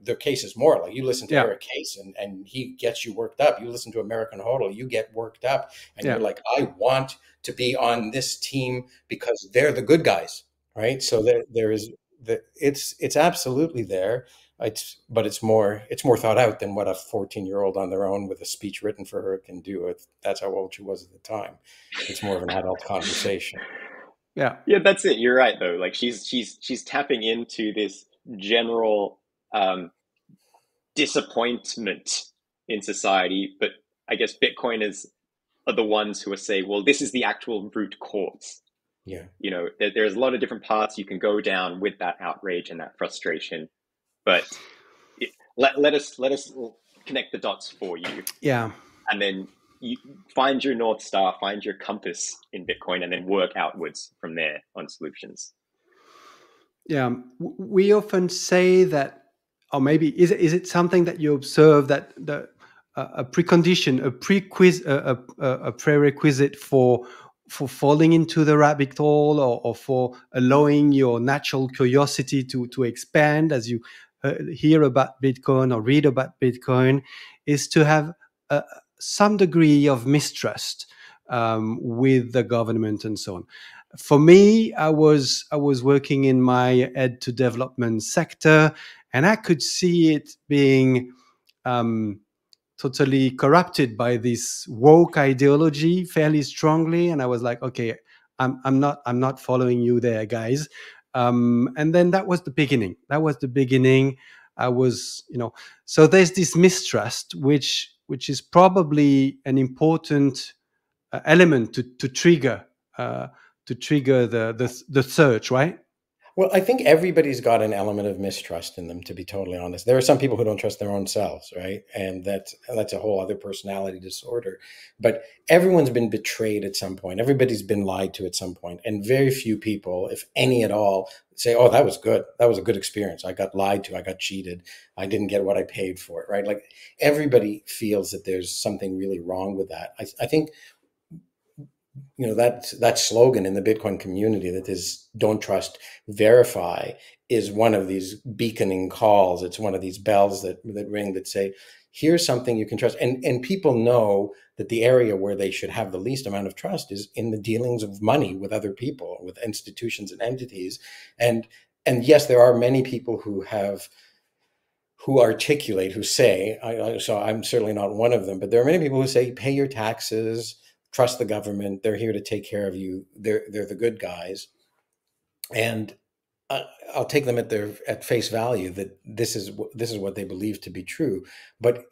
Their case is moral. Like you listen to Eric Case, and he gets you worked up. You listen to American Hodl, you get worked up, and you're like, I want to be on this team because they're the good guys. Right. So it's absolutely there. But it's more thought out than what a 14-year-old on their own with a speech written for her can do. That's how old she was at the time. It's more of an adult conversation. Yeah. That's it. You're right, though. Like she's tapping into this general disappointment in society, but I guess Bitcoiners are the ones who are saying, well, this is the actual root cause. Yeah. There's a lot of different paths you can go down with that outrage and that frustration, but let us connect the dots for you. Yeah. And then you find your North Star, find your compass in Bitcoin, and then work outwards from there on solutions. Yeah. We often say that, or maybe is it something that you observe that a precondition, a prerequisite for falling into the rabbit hole, or for allowing your natural curiosity to expand as you hear about Bitcoin or read about Bitcoin, is to have some degree of mistrust with the government and so on. For me, I was working in my ed to development sector, and I could see it being totally corrupted by this woke ideology fairly strongly. And I was like, okay, I'm not following you there, guys. And then that was the beginning. I was, so there's this mistrust, which is probably an important element to trigger to trigger the search, right? Well, I think everybody's got an element of mistrust in them, to be totally honest. There are some people who don't trust their own selves, right? And that's a whole other personality disorder. But everyone's been betrayed at some point. Everybody's been lied to at some point. And very few people, if any at all, say, oh, that was good. That was a good experience. I got lied to. I got cheated. I didn't get what I paid for it, right? Like everybody feels that there's something really wrong with that. I think that slogan in the Bitcoin community that is don't trust, verify is one of these beaconing calls. It's one of these bells that ring that say, here's something you can trust. And people know that the area where they should have the least amount of trust is in the dealings of money with other people, with institutions and entities. And yes, there are many people who articulate, who say, so I'm certainly not one of them, but there are many people who say, pay your taxes, trust the government. They're here to take care of you. They're the good guys. And I'll take them at face value that this is what they believe to be true. But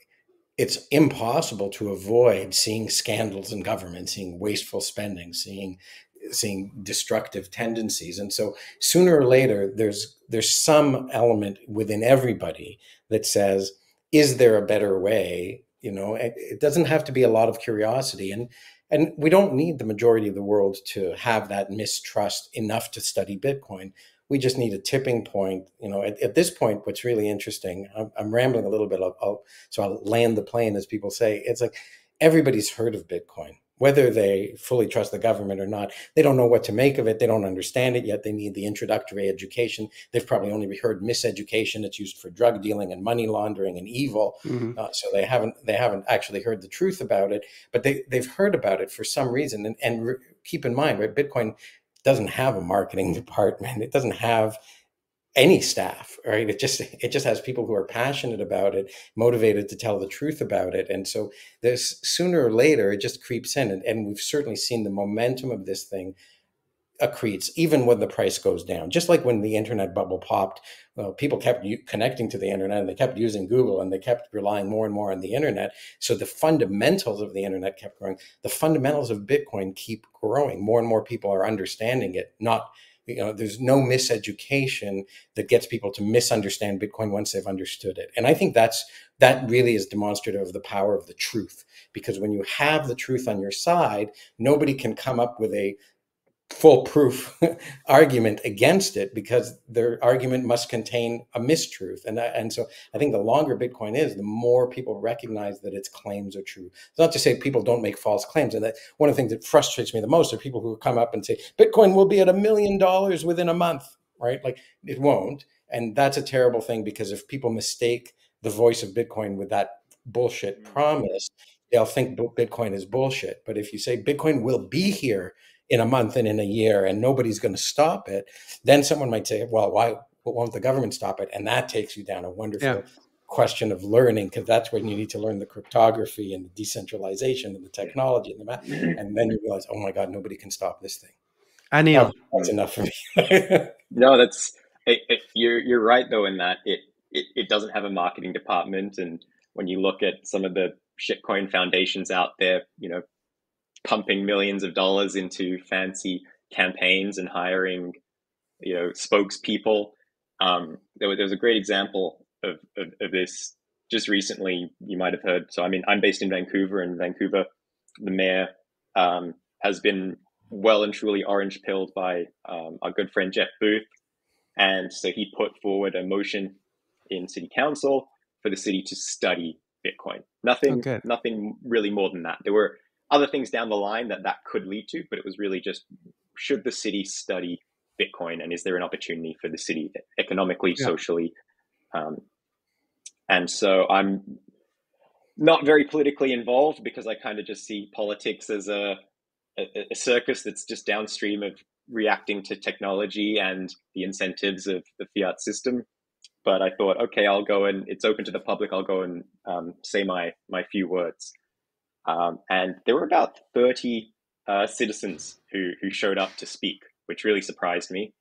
it's impossible to avoid seeing scandals in government, seeing wasteful spending, seeing destructive tendencies. And so sooner or later, there's some element within everybody that says, is there a better way? It doesn't have to be a lot of curiosity. And we don't need the majority of the world to have that mistrust enough to study Bitcoin. We just need a tipping point. At this point, what's really interesting, I'm rambling a little bit, so I'll land the plane, as people say. It's like everybody's heard of Bitcoin, whether they fully trust the government or not. They don't know what to make of it. They don't understand it yet. They need the introductory education. They've probably only heard miseducation. It's used for drug dealing and money laundering and evil. Mm-hmm. So they haven't actually heard the truth about it, but they've heard about it for some reason. And keep in mind, right, Bitcoin doesn't have a marketing department. It doesn't have any staff, right? It just has people who are passionate about it, motivated to tell the truth about it. And so this, sooner or later, it just creeps in. And we've certainly seen the momentum of this thing accretes, even when the price goes down. Just like when the internet bubble popped, people kept connecting to the internet, and they kept using Google, and they kept relying more and more on the internet. So the fundamentals of the internet kept growing. The fundamentals of Bitcoin keep growing. More and more people are understanding it. There's no miseducation that gets people to misunderstand Bitcoin once they've understood it. And I think that really is demonstrative of the power of the truth, because when you have the truth on your side, nobody can come up with a foolproof argument against it, because their argument must contain a mistruth. And so I think the longer Bitcoin is, the more people recognize that its claims are true. It's not to say people don't make false claims. And that one of the things that frustrates me the most are people who come up and say, Bitcoin will be at $1 million within a month, right? Like, it won't. And that's a terrible thing, because if people mistake the voice of Bitcoin with that bullshit promise, they'll think Bitcoin is bullshit. But if you say Bitcoin will be here in a month and in a year, and nobody's going to stop it, then someone might say, well, why won't the government stop it? And that takes you down a wonderful question of learning, because that's when you need to learn the cryptography and the decentralization and the technology and the math. And then you realize, oh my God, nobody can stop this thing. Anil. That's enough for me. No, you're right though, in that it doesn't have a marketing department. And when you look at some of the shitcoin foundations out there, pumping millions of dollars into fancy campaigns and hiring, spokespeople. There was a great example of this just recently. You might have heard. So, I'm based in Vancouver, and Vancouver, the mayor has been well and truly orange pilled by our good friend Jeff Booth. And so he put forward a motion in city council for the city to study Bitcoin. Nothing really more than that. There were other things down the line that could lead to, but it was really just, should the city study Bitcoin, and is there an opportunity for the city economically, socially? And so I'm not very politically involved, because I kind of just see politics as a circus that's just downstream of reacting to technology and the incentives of the fiat system. But I thought, okay, I'll go, and it's open to the public. I'll go and say my few words. And there were about 30 citizens who showed up to speak, which really surprised me.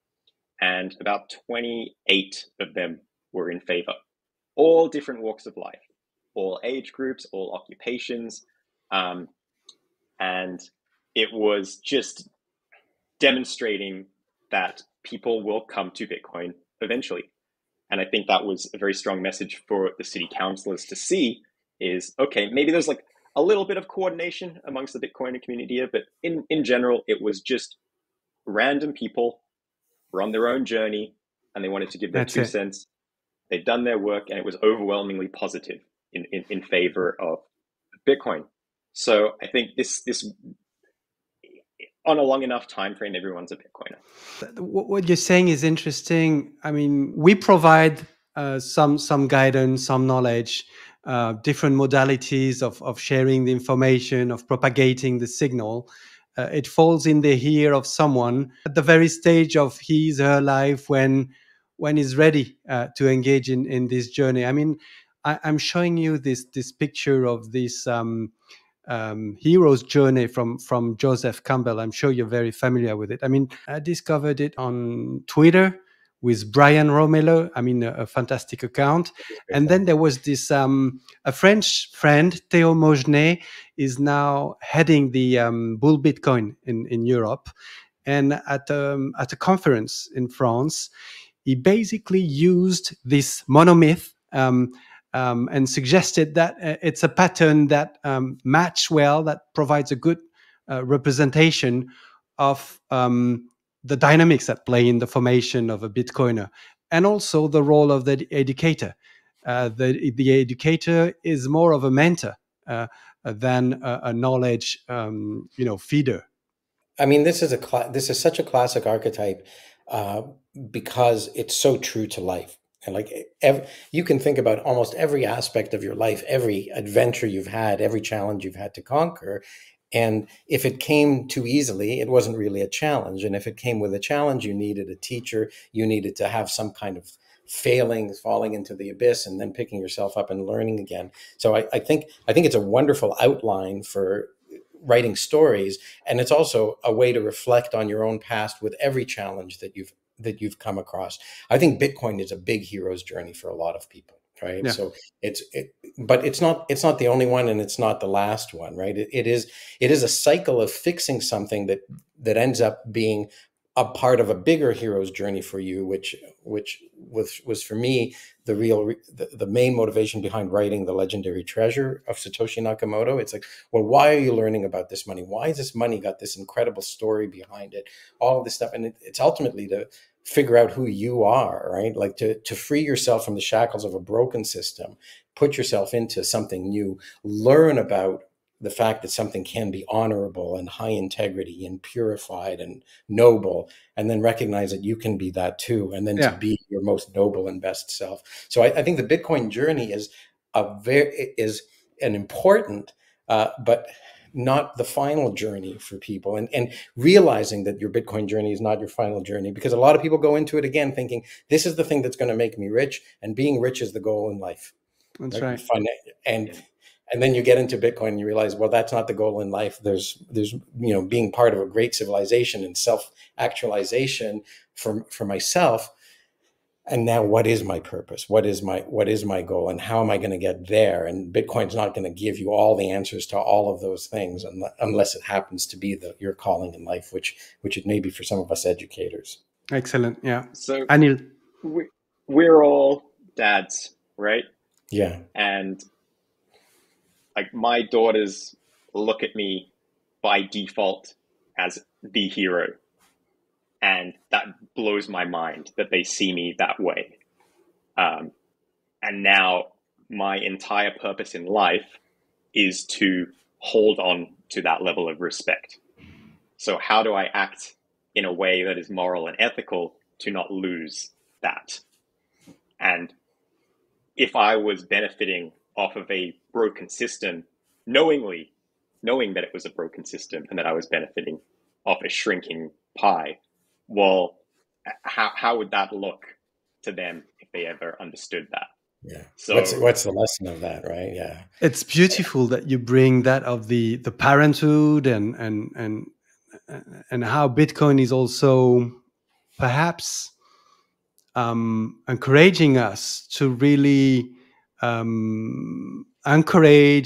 And about 28 of them were in favor. All different walks of life, all age groups, all occupations. And it was just demonstrating that people will come to Bitcoin eventually. And I think that was a very strong message for the city councillors to see is, okay, maybe there's like a little bit of coordination amongst the Bitcoiner community here, but in general, it was just random people were on their own journey and they wanted to give their That's 2 it. cents. They'd done their work and it was overwhelmingly positive in favor of Bitcoin. So I think this on a long enough time frame, everyone's a Bitcoiner. What you're saying is interesting. I mean, we provide some guidance, some knowledge, different modalities of sharing the information, of propagating the signal. It falls in the ear of someone at the very stage of his her life when he's ready to engage in this journey. I mean, I'm showing you this picture of this hero's journey from Joseph Campbell. I'm sure you're very familiar with it. I mean, I discovered it on Twitter with Brian Romelo. I mean, a fantastic account. And then there was this a French friend, Theo Mogenet, is now heading the Bull Bitcoin in Europe. And at a conference in France, he basically used this monomyth and suggested that it's a pattern that match well, that provides a good representation of the dynamics at play in the formation of a Bitcoiner, and also the role of the educator. The educator is more of a mentor than a knowledge, feeder. I mean, this is such a classic archetype because it's so true to life. And like you can think about almost every aspect of your life, every adventure you've had, every challenge you've had to conquer. And if it came too easily, it wasn't really a challenge. And if it came with a challenge, you needed a teacher, you needed to have some kind of falling into the abyss and then picking yourself up and learning again. So I think it's a wonderful outline for writing stories, and it's also a way to reflect on your own past with every challenge that you've come across. I think Bitcoin is a big hero's journey for a lot of people, right? Yeah. So but it's not the only one, and it's not the last one, right? It is a cycle of fixing something that ends up being a part of a bigger hero's journey for you, which was for me the main motivation behind writing The Legendary Treasure of Satoshi Nakamoto. It's like, well, why are you learning about this money? Why has this money got this incredible story behind it? All of this stuff, and it's ultimately to figure out who you are, right? Like to free yourself from the shackles of a broken system, put yourself into something new, learn about the fact that something can be honorable and high integrity and purified and noble, and then recognize that you can be that too, and then to be your most noble and best self. So I think the Bitcoin journey is an important, but not the final journey for people, and realizing that your Bitcoin journey is not your final journey, because a lot of people go into it again thinking this is the thing that's going to make me rich, and being rich is the goal in life. That's right. And then you get into Bitcoin and you realize, well, that's not the goal in life. There's being part of a great civilization and self-actualization for myself. And now, what is my purpose? What is my goal? And how am I going to get there? And Bitcoin's not going to give you all the answers to all of those things unless it happens to be your calling in life, which it may be for some of us educators. Excellent. Yeah. So Anil, we're all dads, right? Yeah. And like my daughters look at me by default as the hero. And that blows my mind that they see me that way. And now my entire purpose in life is to hold on to that level of respect. So how do I act in a way that is moral and ethical to not lose that? And if I was benefiting off of a broken system, knowing that it was a broken system and that I was benefiting off a shrinking pie, well, how would that look to them if they ever understood that? Yeah. So what's the lesson of that, right? Yeah. It's beautiful that you bring that of the parenthood and how Bitcoin is also perhaps encouraging us to really encourage,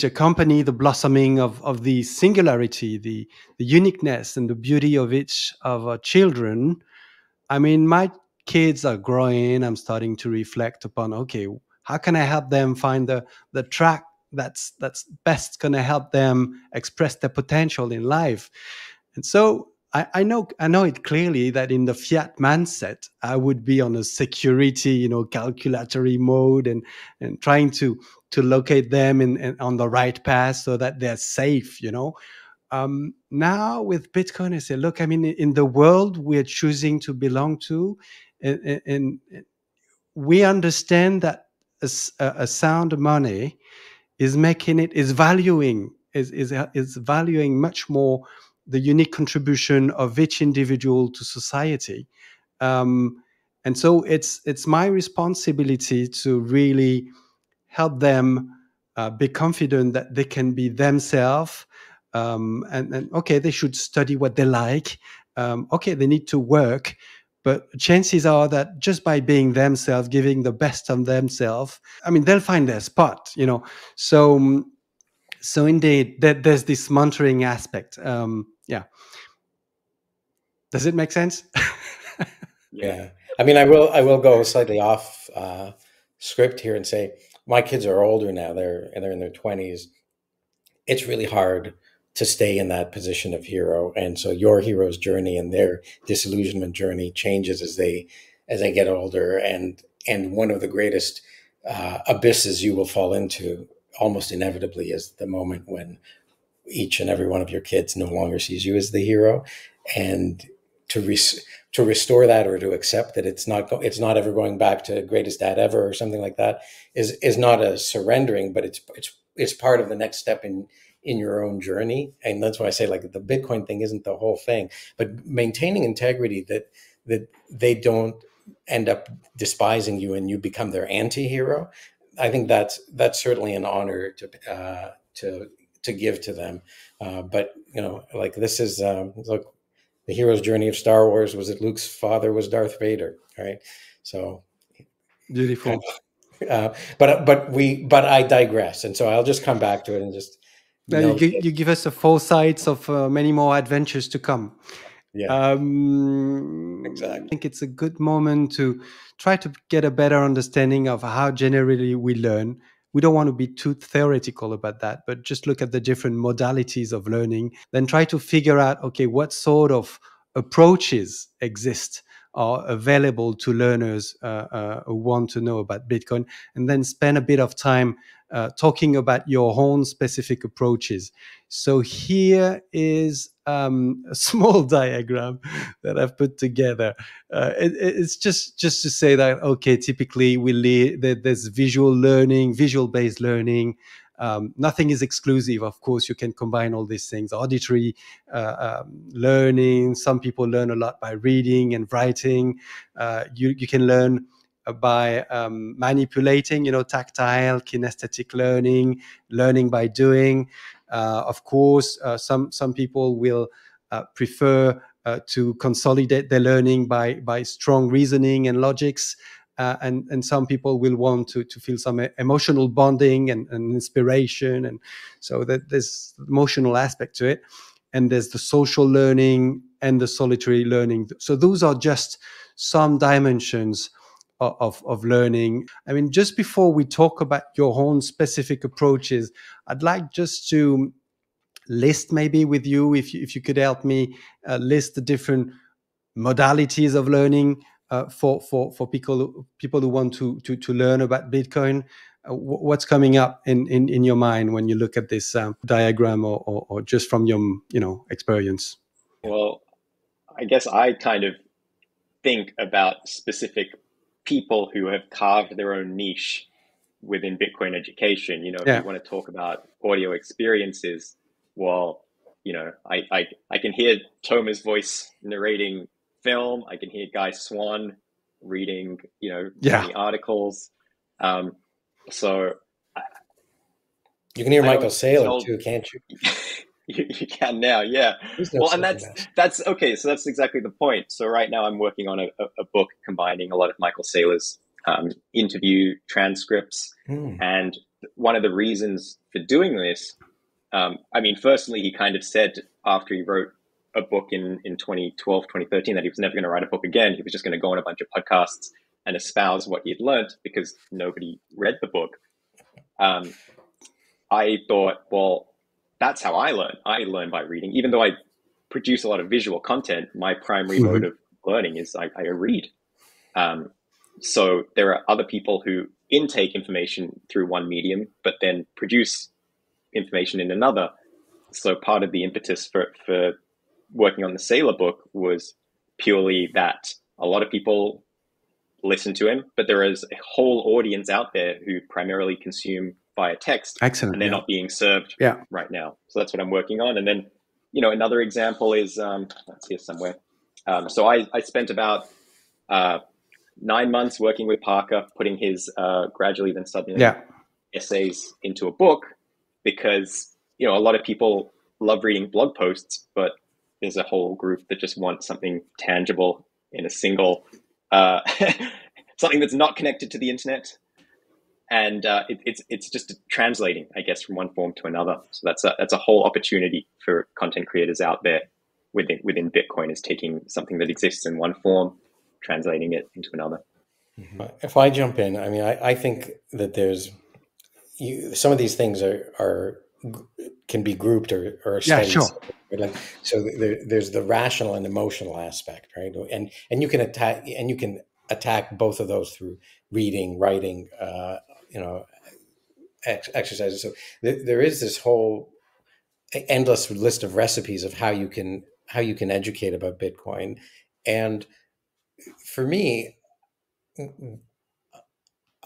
accompany the blossoming of the singularity, the uniqueness and the beauty of each of our children. I mean, my kids are growing. I'm starting to reflect upon, okay, how can I help them find the track that's best going to help them express their potential in life? And so I know it clearly that in the fiat mindset, I would be on a security, calculatory mode and trying to locate them in on the right path so that they're safe. Now with Bitcoin, I say, look, I mean, in the world we're choosing to belong to, and we understand that a sound money is valuing much more the unique contribution of each individual to society. And so it's my responsibility to really help them be confident that they can be themselves. And okay, they should study what they like. Okay, they need to work, but chances are that just by being themselves, giving the best of themselves, I mean, they'll find their spot. So indeed, there's this mentoring aspect. Yeah. Does it make sense? Yeah. I mean, I will go slightly off script here and say my kids are older now. They're in their 20s. It's really hard to stay in that position of hero, and so your hero's journey and their disillusionment journey changes as they get older. And one of the greatest abysses you will fall into almost inevitably is the moment when each and every one of your kids no longer sees you as the hero, and to restore that, or to accept that it's not ever going back to greatest dad ever or something like that, is not a surrendering, but it's part of the next step in your own journey. And that's why I say, like, the Bitcoin thing isn't the whole thing, but maintaining integrity, that they don't end up despising you and you become their anti-hero. I think that's certainly an honor to give to them. But like, this is look, the hero's journey of Star Wars was that Luke's father was Darth Vader, right? So Beautiful. But I digress, and so I'll just come back to it and just Now you give us a foresight of many more adventures to come. Yeah, exactly. I think it's a good moment to try to get a better understanding of how generally we learn. We don't want to be too theoretical about that, but just look at the different modalities of learning, then try to figure out, okay, what sort of approaches exist or available to learners who want to know about Bitcoin, and then spend a bit of time talking about your own specific approaches. So here is a small diagram that I've put together. It's just to say that, okay, typically there's visual learning, visual-based learning. Nothing is exclusive. Of course, you can combine all these things. Auditory learning. Some people learn a lot by reading and writing. You can learn by manipulating, tactile, kinesthetic learning by doing. Of course, some people will prefer to consolidate their learning by strong reasoning and logics. And some people will want to feel some emotional bonding and inspiration. And so that there's emotional aspect to it. And there's the social learning and the solitary learning. So those are just some dimensions of learning. I mean, just before we talk about your own specific approaches, I'd like just to list maybe with you, if you could help me list the different modalities of learning for people who want to learn about Bitcoin. What's coming up in your mind when you look at this diagram, or just from your experience? Well, I guess I kind of think about specific people who have carved their own niche within Bitcoin education. If you want to talk about audio experiences, well, I can hear Thomas' voice narrating film. I can hear Guy Swan reading, many articles. So you can hear Michael Saylor too, can't you? You can now, yeah. Well, and that's okay. So that's exactly the point. So right now I'm working on a book combining a lot of Michael Saylor's interview transcripts. And one of the reasons for doing this, I mean, firstly, he kind of said after he wrote a book in 2012, 2013, that he was never going to write a book again. He was just going to go on a bunch of podcasts and espouse what he had learned because nobody read the book. I thought, well, that's how I learn. I learn by reading. Even though I produce a lot of visual content, my primary mode of learning is I read. So there are other people who intake information through one medium, but then produce information in another. So part of the impetus for working on the Sailor book was purely that a lot of people listen to him, but there is a whole audience out there who primarily consume via text. Excellent. And they're not being served right now. So that's what I'm working on. And then, another example is, that's here somewhere. So I spent about 9 months working with Parker, putting his Gradually Then Suddenly essays into a book, because, a lot of people love reading blog posts, but there's a whole group that just want something tangible in a single, something that's not connected to the internet. And it's just translating, I guess, from one form to another. So that's a whole opportunity for content creators out there within Bitcoin, is taking something that exists in one form, translating it into another. If I jump in, I mean, I think that there's some of these things can be grouped or studied. Sure. So there's the rational and emotional aspect, right? And you can attack both of those through reading, writing, exercises. So there is this whole endless list of recipes of how you can educate about Bitcoin. And for me,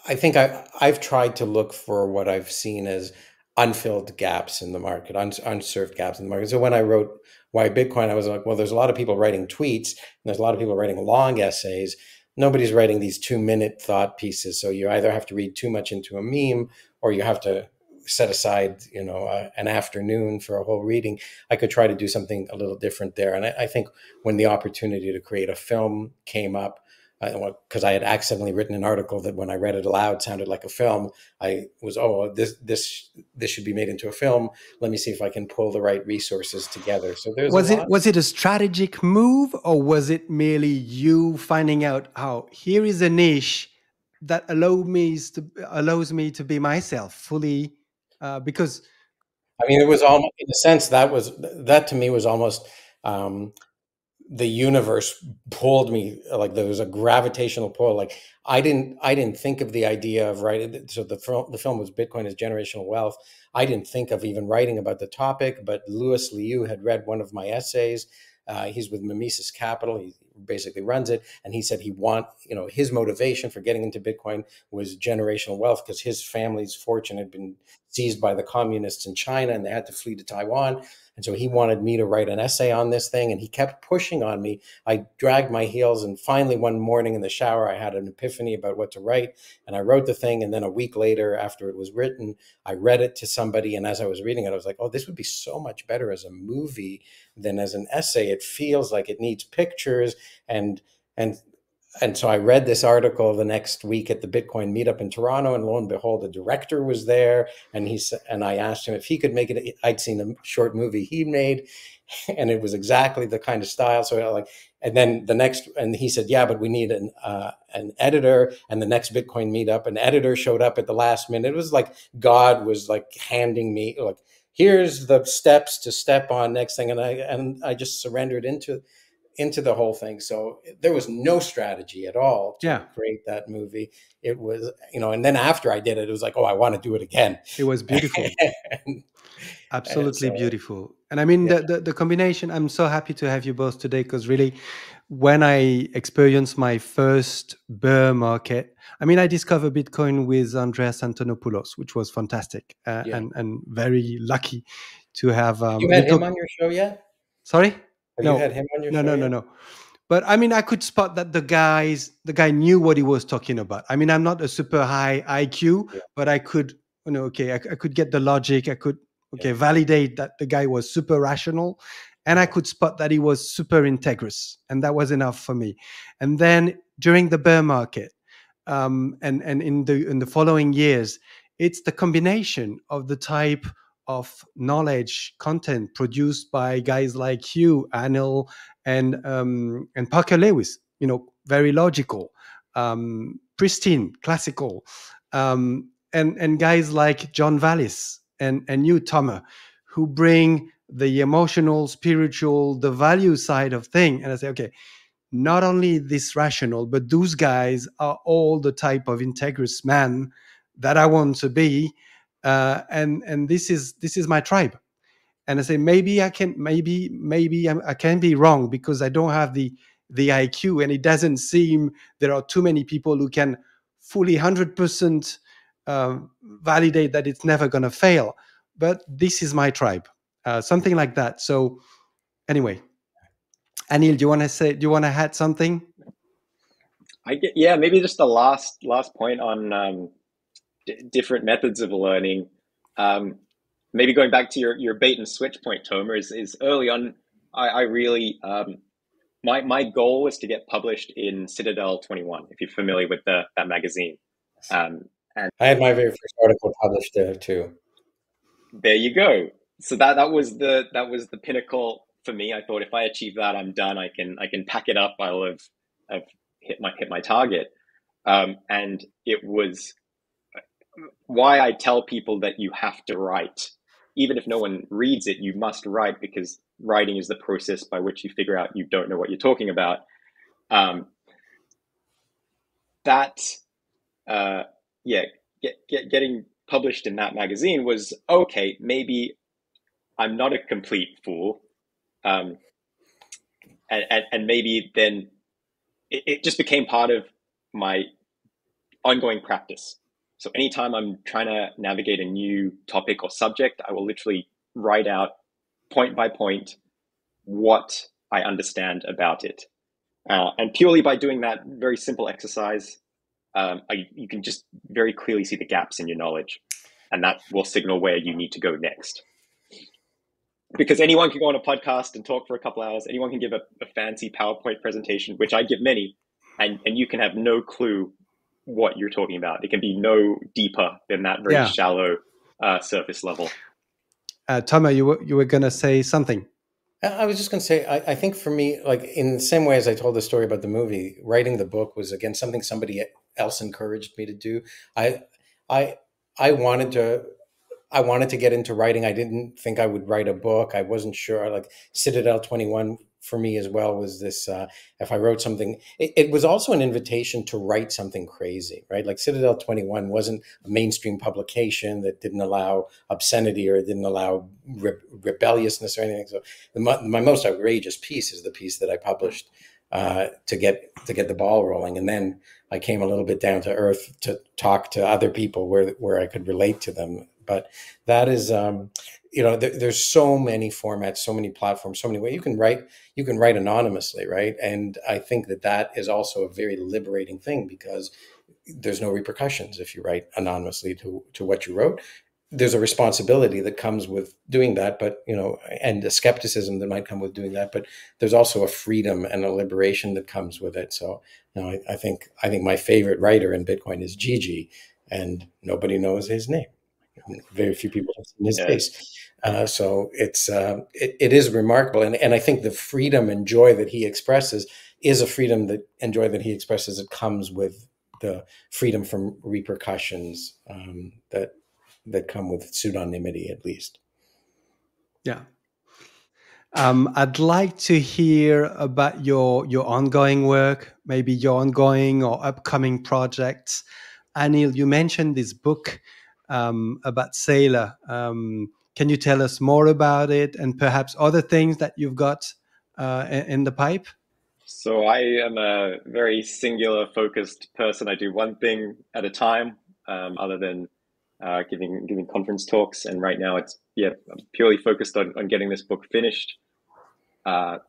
I think I've tried to look for what I've seen as unfilled gaps in the market, unserved gaps in the market. So when I wrote Why Bitcoin, I was like, well, there's a lot of people writing tweets, and there's a lot of people writing long essays. Nobody's writing these 2-minute thought pieces. So you either have to read too much into a meme, or you have to set aside, an afternoon for a whole reading. I could try to do something a little different there. And I think when the opportunity to create a film came up, because I had accidentally written an article that when I read it aloud sounded like a film, I was, this should be made into a film. Let me see if I can pull the right resources together. So was it a strategic move, or was it merely you finding out how here is a niche that allows me to be myself fully? Because I mean, it was almost, in a sense, that to me was almost the universe pulled me, like there was a gravitational pull. Like I didn't think of the idea of writing. So the film was Bitcoin as Generational Wealth. I didn't think of even writing about the topic, but Louis Liu had read one of my essays. He's with Mimesis Capital. He basically runs it. And he said his motivation for getting into Bitcoin was generational wealth, because his family's fortune had been seized by the communists in China and they had to flee to Taiwan. And so he wanted me to write an essay on this thing, and he kept pushing on me. I dragged my heels, and finally one morning in the shower, I had an epiphany about what to write, and I wrote the thing. And then a week later, after it was written, I read it to somebody, and as I was reading it, I was like, oh, this would be so much better as a movie than as an essay. It feels like it needs pictures, and so I read this article the next week at the Bitcoin meetup in Toronto, and lo and behold, the director was there, and I asked him if he could make it. I'd seen a short movie he made, and it was exactly the kind of style. So and he said, yeah, but we need an editor. And the next Bitcoin meetup, an editor showed up at the last minute. It was like God was like handing me, like, here's the steps to step on next thing, and I just surrendered into the whole thing. So there was no strategy at all to create that movie. It was, and then after I did it, it was like, oh, I want to do it again. It was beautiful. Absolutely beautiful. And I mean, the combination, I'm so happy to have you both today, because really, when I experienced my first bear market, I mean, I discovered Bitcoin with Andreas Antonopoulos, which was fantastic, and very lucky to have. You had him on your show yet? Sorry? You had him on your show? No. But I mean, I could spot that the guy knew what he was talking about. I mean, I'm not a super high IQ, but I could, I could get the logic. I could, validate that the guy was super rational, and I could spot that he was super integrous, and that was enough for me. And then during the bear market, and in the following years, it's the combination of the type of knowledge content produced by guys like you, Anil, and Parker Lewis. Very logical, pristine, classical, and guys like John Vallis and you, Tomer, who bring the emotional, spiritual, the value side of thing. And I say, okay, not only this rational, but those guys are all the type of integrous man that I want to be, and this is my tribe. And I say maybe I can be wrong because I don't have the IQ, and it doesn't seem there are too many people who can fully 100% validate that it's never going to fail. But this is my tribe, something like that. So anyway, Anil, do you want to add something? Maybe just the last point on different methods of learning. Maybe going back to your bait and switch point, Tomer, is early on. I really my goal was to get published in Citadel 21. If you're familiar with that magazine, and I had my very first article published there too. There you go. So that was the pinnacle for me. I thought if I achieve that, I'm done. I can pack it up. I'll have hit my target. And it was why I tell people that you have to write. Even if no one reads it, you must write, because writing is the process by which you figure out you don't know what you're talking about. Getting published in that magazine was okay. Maybe I'm not a complete fool, and maybe then it just became part of my ongoing practice. So anytime I'm trying to navigate a new topic or subject, I will literally write out point by point what I understand about it. And purely by doing that very simple exercise, you can just very clearly see the gaps in your knowledge, and that will signal where you need to go next. Because anyone can go on a podcast and talk for a couple hours. Anyone can give a fancy PowerPoint presentation, which I give many, and you can have no clue what you're talking about. It can be no deeper than that very shallow surface level. Tomer, you were going to say something. I was just going to say, I think for me, like in the same way as I told the story about the movie, writing the book was, again, something somebody else encouraged me to do. I wanted to get into writing. I didn't think I would write a book. I wasn't sure. Like Citadel 21 for me as well was this, if I wrote something, it was also an invitation to write something crazy, right? Like Citadel 21 wasn't a mainstream publication that didn't allow obscenity or didn't allow rebelliousness or anything. So my most outrageous piece is the piece that I published to get the ball rolling. And then I came a little bit down to earth to talk to other people where I could relate to them. But that is, there's so many formats, so many platforms, so many ways you can write anonymously, right? And I think that is also a very liberating thing, because there's no repercussions if you write anonymously to what you wrote. There's a responsibility that comes with doing that, but and a skepticism that might come with doing that. But there's also a freedom and a liberation that comes with it. So, I think my favorite writer in Bitcoin is Gigi, and nobody knows his name. Very few people have seen his face. So it is remarkable. And I think the freedom and joy that he expresses is a freedom and joy that he expresses that comes with the freedom from repercussions that come with pseudonymity, at least. Yeah. I'd like to hear about your ongoing work, maybe your ongoing or upcoming projects. Anil, you mentioned this book about Sailor. Can you tell us more about it, and perhaps other things that you've got in the pipe? So I am a very singular focused person. I do one thing at a time, other than giving conference talks. And right now I'm purely focused on getting this book finished. I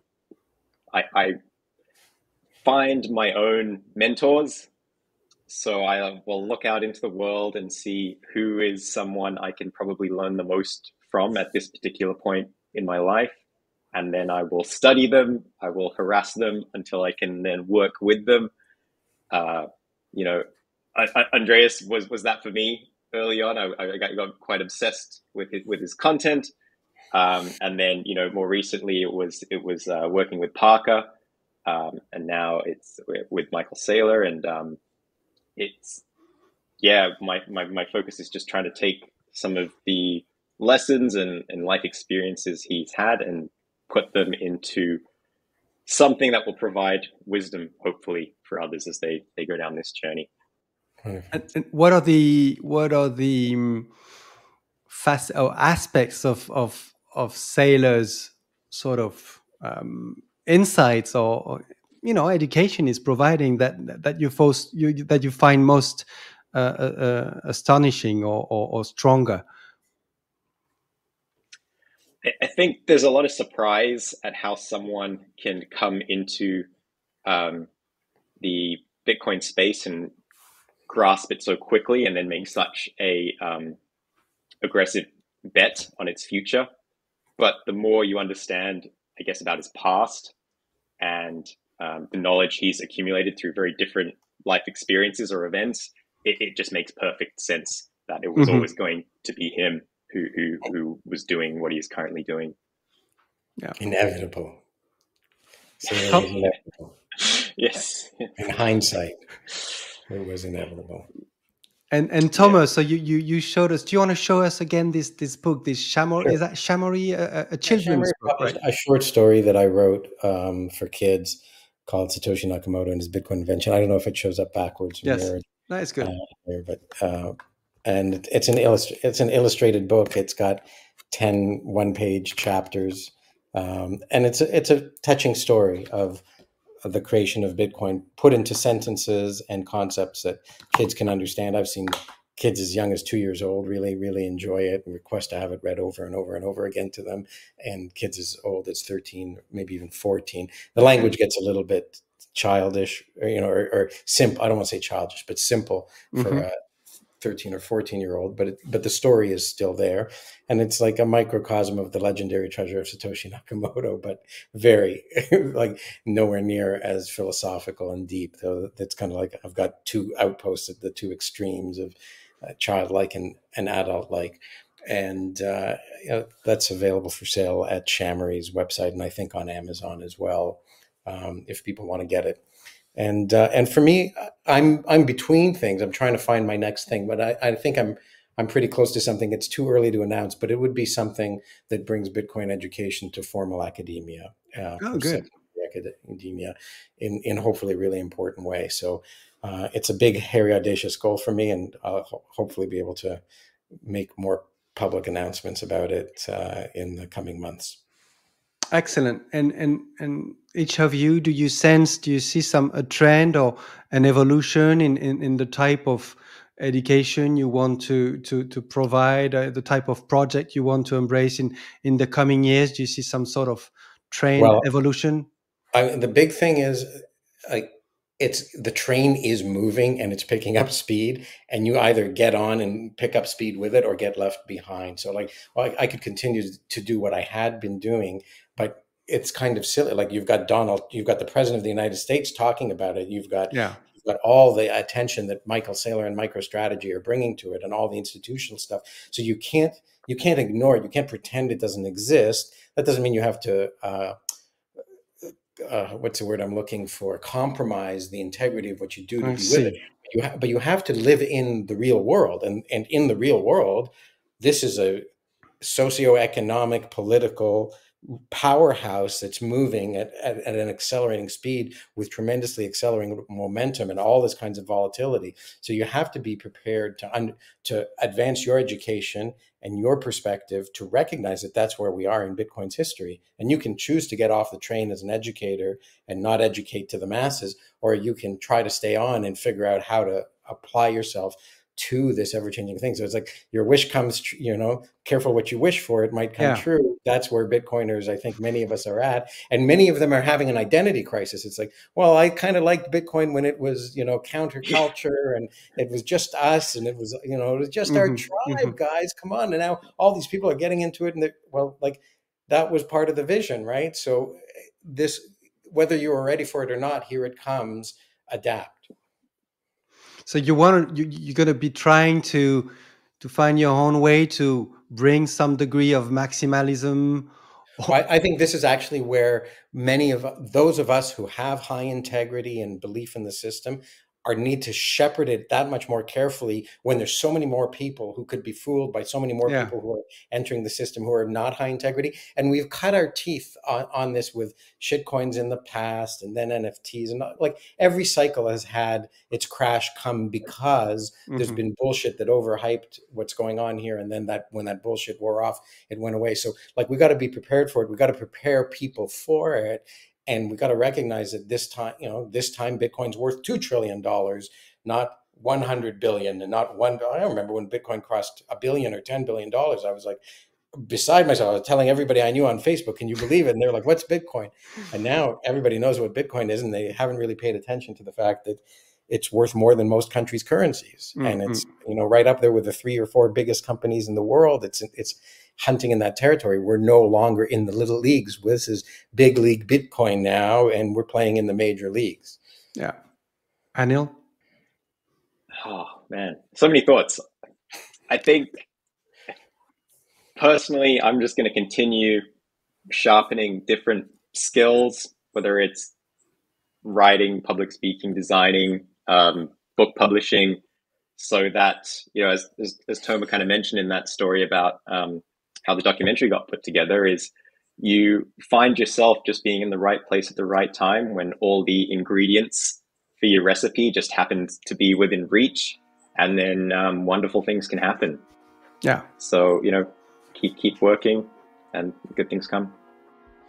find my own mentors. So I will look out into the world and see who is someone I can probably learn the most from at this particular point in my life. And then I will study them. I will harass them until I can then work with them. Andreas was that for me early on. I got quite obsessed with his content, and then more recently it was working with Parker, and now it's with Michael Saylor, and it's my focus is just trying to take some of the lessons and life experiences he's had and put them into something that will provide wisdom, hopefully, for others as they go down this journey. And what are the fast or aspects of Sailor's sort of insights or education is providing that you find most astonishing or stronger? I think there's a lot of surprise at how someone can come into the Bitcoin space and grasp it so quickly and then make such a aggressive bet on its future. But the more you understand, I guess, about his past and the knowledge he's accumulated through very different life experiences or events, it just makes perfect sense that it was always going to be him who was doing what he is currently doing. Yeah, inevitable. So inevitable. Yes. In hindsight, it was inevitable. And Thomas, so you showed us. Do you want to show us again this book? This Shamor, sure. Is that Shamori a children's book? Right? A short story that I wrote for kids called Satoshi Nakamoto and his Bitcoin Invention. I don't know if it shows up backwards. Yes, that's good. And it's an illustrated book. It's got 10 one-page chapters, and it's a touching story of the creation of Bitcoin put into sentences and concepts that kids can understand. I've seen kids as young as 2 years old really, really enjoy it and request to have it read over and over and over again to them. And kids as old as 13, maybe even 14. The language gets a little bit childish, or simple. I don't want to say childish, but simple for a 13 or 14-year-old. But the story is still there, and it's like a microcosm of the legendary treasure of Satoshi Nakamoto, but very like nowhere near as philosophical and deep. Though that's kind of like I've got two outposts at the two extremes of childlike and adult-like, and that's available for sale at Shamori's website, and I think on Amazon as well, if people want to get it. And for me, I'm between things. I'm trying to find my next thing, but I think I'm pretty close to something. It's too early to announce, but it would be something that brings Bitcoin education to formal academia. Good. Academia in hopefully really important way. So it's a big, hairy, audacious goal for me, and I'll hopefully be able to make more public announcements about it in the coming months. Excellent. And each of you, do you see a trend or an evolution in the type of education you want to provide, the type of project you want to embrace in the coming years? Do you see some sort of trend evolution? The big thing is the train is moving and it's picking up speed, and you either get on and pick up speed with it or get left behind. So I could continue to do what I had been doing, but it's kind of silly. Like you've got the president of the United States talking about it. You've got all the attention that Michael Saylor and MicroStrategy are bringing to it, and all the institutional stuff. So you can't ignore it. You can't pretend it doesn't exist. That doesn't mean you have to what's the word I'm looking for? Compromise the integrity of what you do to be with it. But you have to live in the real world, and in the real world, this is a socioeconomic, political powerhouse that's moving at an accelerating speed with tremendously accelerating momentum and all this kinds of volatility. So you have to be prepared to advance your education and your perspective to recognize that that's where we are in Bitcoin's history. And you can choose to get off the train as an educator and not educate to the masses, or you can try to stay on and figure out how to apply yourself to this ever-changing thing. So it's like your wish comes, careful what you wish for, it might come true. That's where Bitcoiners, I think many of us are at. And many of them are having an identity crisis. It's like, well, I kind of liked Bitcoin when it was, counterculture and it was just us and it was just our tribe, guys, come on. And now all these people are getting into it, and that was part of the vision, right? So this, whether you were ready for it or not, here it comes, adapt. So you're going to be trying to find your own way to bring some degree of maximalism. I think this is actually where many of those of us who have high integrity and belief in the system are need to shepherd it that much more carefully when there's so many more people who could be fooled by so many more Yeah. people who are entering the system who are not high integrity. And we've cut our teeth on this with shitcoins in the past and then NFTs, and like every cycle has had its crash come because there's been bullshit that overhyped what's going on here. And then that when that bullshit wore off, it went away. So like, we got to be prepared for it. We got to prepare people for it. And we got to recognize that this time Bitcoin's worth $2 trillion, not 100 billion, and not one. I don't remember when Bitcoin crossed $1 billion or $10 billion. I was like beside myself. I was telling everybody I knew on Facebook, can you believe it? And they're like, what's Bitcoin? And now everybody knows what Bitcoin is, and they haven't really paid attention to the fact that it's worth more than most countries' currencies. And it's, right up there with the 3 or 4 biggest companies in the world. It's hunting in that territory. We're no longer in the little leagues. This is big league Bitcoin now, and we're playing in the major leagues. Yeah. Anil? Oh, man. So many thoughts. I think personally, I'm just going to continue sharpening different skills, whether it's writing, public speaking, designing, book publishing, so that, as Toma kind of mentioned in that story about how the documentary got put together, is you find yourself just being in the right place at the right time when all the ingredients for your recipe just happen to be within reach, and then wonderful things can happen. Yeah. So, keep working and good things come.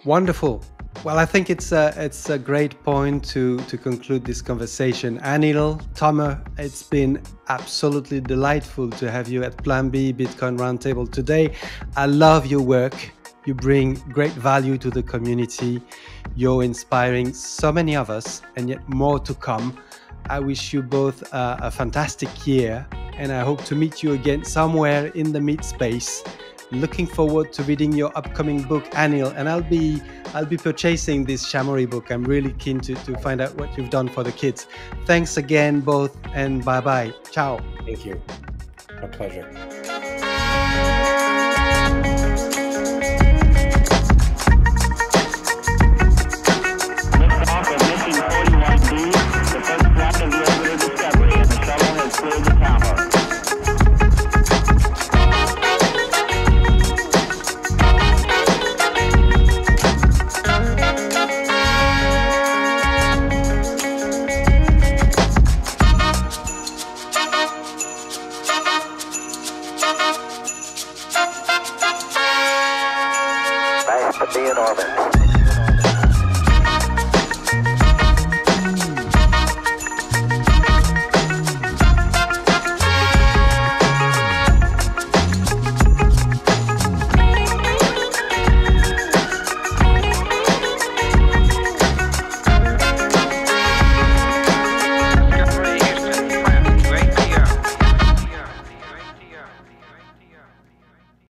Wonderful. Well, I think it's a great point to conclude this conversation. Anil, Toma, it's been absolutely delightful to have you at Plan B Bitcoin Roundtable today. I love your work. You bring great value to the community. You're inspiring so many of us, and yet more to come. I wish you both a fantastic year, and I hope to meet you again somewhere in the mid space. Looking forward to reading your upcoming book, Anil, and I'll be purchasing this Shamori book. I'm really keen to find out what you've done for the kids. Thanks again, both, and bye-bye. Ciao. Thank you. A pleasure.